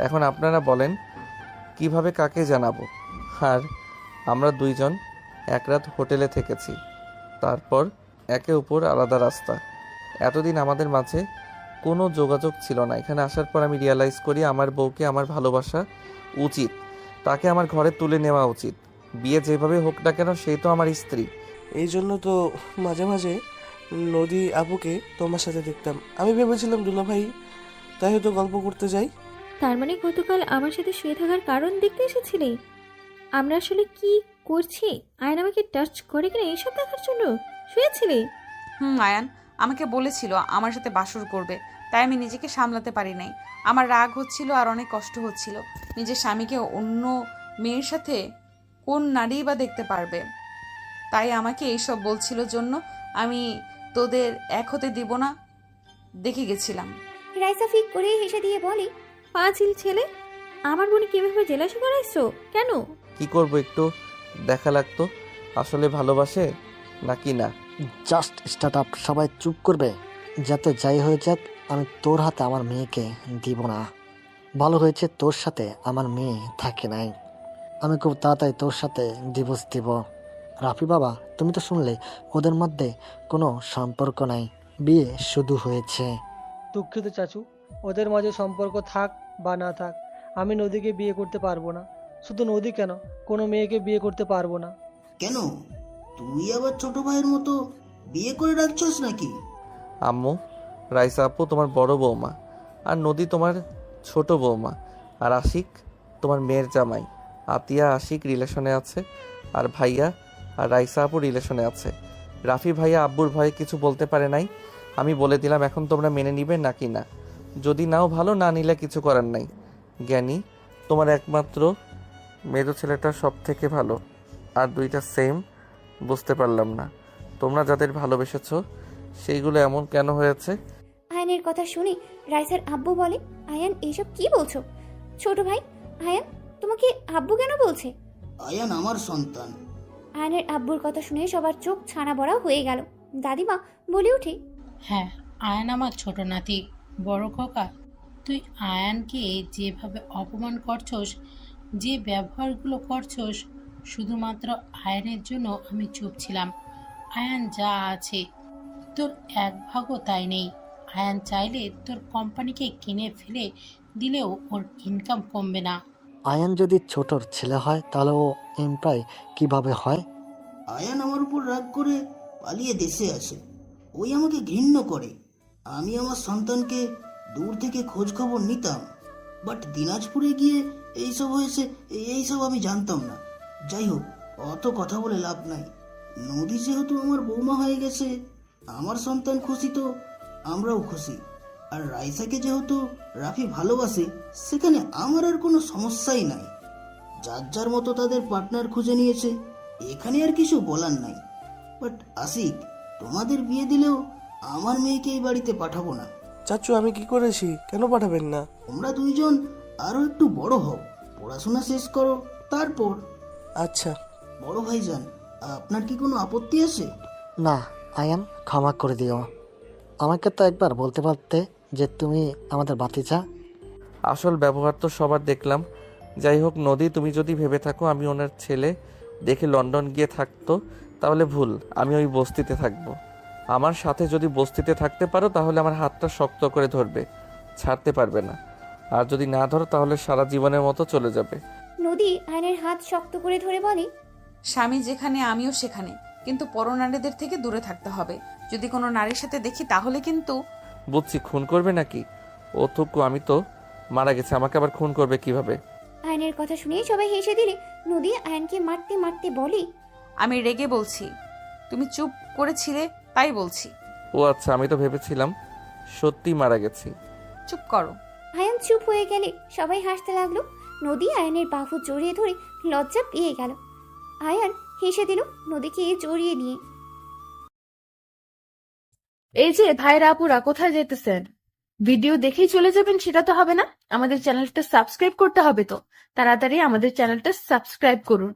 এখন আপনারা বলেন কিভাবে কাকে জানাবো? আর আমরা দুইজন এক রাত হোটেলে থেকেছি, তারপর একে অপর আলাদা রাস্তা। এতদিন আমাদের মাঝে কোনো যোগাযোগ ছিল না। এখানে আসার পর আমি রিয়ালাইজ করি আমার বউকে আমার ভালোবাসা উচিত, তাকে আমার ঘরে তুলে নেওয়া উচিত। বিয়ে যেভাবে হোক না কেন, সেই তো আমার স্ত্রী। এই জন্য তো মাঝে মাঝে নদী আপুকে তোমার সাথে দেখতাম। আমি ভেবেছিলাম দুলাভাই, তাই হয়তো গল্প করতে যাই। তার মানে গতকাল আমার সাথে শুয়ে থাকার কারণ দেখতে এসেছিলে? আমরা আসলে কি করছি, আয়ন আমাকে টাচ করে কিনা এইসব দেখার জন্য শুয়েছিলে? আয়ান আমাকে বলেছিল আমার সাথে বাসর করবে, তাই আমি নিজেকে সামলাতে পারি নাই। আমার রাগ হচ্ছিল আর অনেক কষ্ট হচ্ছিল। নিজের স্বামীকে অন্য মেয়ের সাথে কোন নারী বা দেখতে পারবে, তাই আমাকে এইসব বলছিল জন্য আমি তোদের এক হতে দিব না দেখে গেছিলাম। রাইসা ফিক করে হেসে দিয়ে বলে, পাঁচিল ছেলে, আমার বোন কিভাবে জেলাসি করাইছো কেন? কি করব, একটু দেখা লাগতো আসলে ভালোবাসে নাকি না। Just start up. সবাই চুপ করবে। যাতে যাই হয়ে যাক, আমি তোর হাতে আমার মেয়েকে দিব না। ভালো হয়েছে তোর সাথে আমার মেয়ে থাকে নাই। আমি খুব তাড়াতাড়ি তোর সাথে ডিভোর্স দিব। রাফি বাবা, তুমি তো শুনলে ওদের মধ্যে কোনো সম্পর্ক নাই, বিয়ে শুধু হয়েছে। দুঃখিত চাচু, ওদের মাঝে সম্পর্ক থাক বা না থাক, আমি নদীকে বিয়ে করতে পারবো না। শুধু নদী কেন, কোনো মেয়েকে বিয়ে করতে পারবো না। কেন, তুই আবার ছোট ভাইয়ের মতো বিয়ে করে রাখছস নাকি? আম্মু, রাইসা আপু তোমার বড় বৌমা, আর নদী তোমার ছোট বৌমা, আর আশিক তোমার মেয়ের জামাই। আতিয়া আশিক রিলেশনে আছে, আর ভাইয়া আর রাইসা আপু রিলেশনে আছে। রাফি ভাইয়া আব্বুর ভয়ে কিছু বলতে পারে নাই। আমি বলে দিলাম, এখন তোমরা মেনে নিবে নাকি না। যদি নাও ভালো, না নিলে কিছু করার নাই। জ্ঞানী, তোমার একমাত্র মেজো ছেলেটা সব থেকে ভালো, আর দুইটা সেম। বুঝতে পারলাম না তোমরা যাদের ভালোবেসেছো সেইগুলো এমন কেন হয়েছে। আয়নের কথা শুনে রাইসার আব্বু বলে, আয়ান এইসব কি বলছো? ছোট ভাই, আয়ান তোমাকে আব্বু কেন বলছে? আয়ান আমার সন্তান। আয়নের আব্বুর কথা শুনে সবার চোখ ছানা বড়া হয়ে গেল। দাদিমা বলে ওঠে, হ্যাঁ, আয়ান আমার ছোট নাতি। বড় খোকা, তুই আয়ানকে যেভাবে অপমান করছস, যে ব্যবহারগুলো করছস, শুধুমাত্র আয়ানের জন্য আমি চুপ ছিলাম। আয়ান যা আছে তোর এক ভাগও তাই নেই। আয়ান চাইলে তোর কোম্পানিকে কিনে ফেলে দিলেও ওর ইনকাম কমবে না। আয়ান যদি ছোটর ছেলে হয় তাহলে ও এমপ্লয় কিভাবে হয়? আয়ান আমার উপর রাগ করে পালিয়ে দেশে আসে। ওই আমাকে ঘৃণ্য করে। আমি আমার সন্তানকে দূর থেকে খোঁজ খবর নিতাম, বাট দিনাজপুরে গিয়ে এইসব হয়েছে, এইসব আমি জানতাম না। যাই হোক, অত কথা বলে লাভ নাই। নদী যেহেতু আমার বৌমা হয়ে গেছে, আমার সন্তান খুশি তো আমরাও খুশি। আর রাইসাকে যেহেতু রাফি ভালোবাসে, সেখানে আমার আর কোনো সমস্যাই নাই। যার যার মতো তাদের পার্টনার খুঁজে নিয়েছে, এখানে আর কিছু বলার নাই। বাট আশিক, তোমাদের বিয়ে দিলেও আমার মেয়েকে এই বাড়িতে পাঠাবো না। চাচু, আমি কি করেছি? কেন পাঠাবেন না? তোমরা দুইজন আরো একটু বড় হও, পড়াশোনা শেষ করো, তারপর। আচ্ছা বড় ভাইজান, আপনার কি কোনো আপত্তি আছে? না আয়ান, ক্ষমা করে দিও। আমাকে তো একবার বলতে পারতে যে তুমি আমাদের ভাতিজা? আসল ব্যবহার তো সবার দেখলাম। যাই হোক নদী, তুমি যদি ভেবে থাকো আমি ওনার ছেলে দেখে লন্ডন গিয়ে থাকতো তাহলে ভুল। আমি ওই বস্তিতে থাকবো। আমার সাথে যদি বস্তিতে থাকতে পারো তাহলে আমার হাতটা শক্ত করে ধরবে, ছাড়তে পারবে না। আর যদি না ধরো তাহলে সারা জীবনের মতো চলে যাবে। নদী আয়নের হাত শক্ত করে ধরে বলে, স্বামী যেখানে আমিও সেখানে, কিন্তু পরনারীদের থেকে দূরে থাকতে হবে। যদি কোনো নারীর সাথে দেখি তাহলে কিন্তু। বুঝছি, খুন করবে নাকি? ও থুকু, আমি তো মারা গেছে, আমাকে আবার খুন করবে কিভাবে? আয়নের কথা শুনে সবাই হেসে দিলে নদী আয়নকে মারতে মারতে বলে, আমি রেগে বলছি, তুমি চুপ করেছিলে তাই বলছি। ও আচ্ছা, আমি তো ভেবেছিলাম সত্যি মারা গেছি। চুপ করো। আয়ন চুপ হয়ে গেলে সবাই হাসতে লাগলো। নদী আয়নের বাহু জড়িয়ে ধরে লজ্জা পেয়ে গেল। আয়ান হেসে দিল নদীকে জড়িয়ে নিয়ে। এই যে ভাইরা আপুরা, কোথায় যেতেছেন? ভিডিও দেখেই চলে যাবেন সেটা তো হবে না, আমাদের চ্যানেলটা সাবস্ক্রাইব করতে হবে। তো তাড়াতাড়ি আমাদের চ্যানেলটা সাবস্ক্রাইব করুন।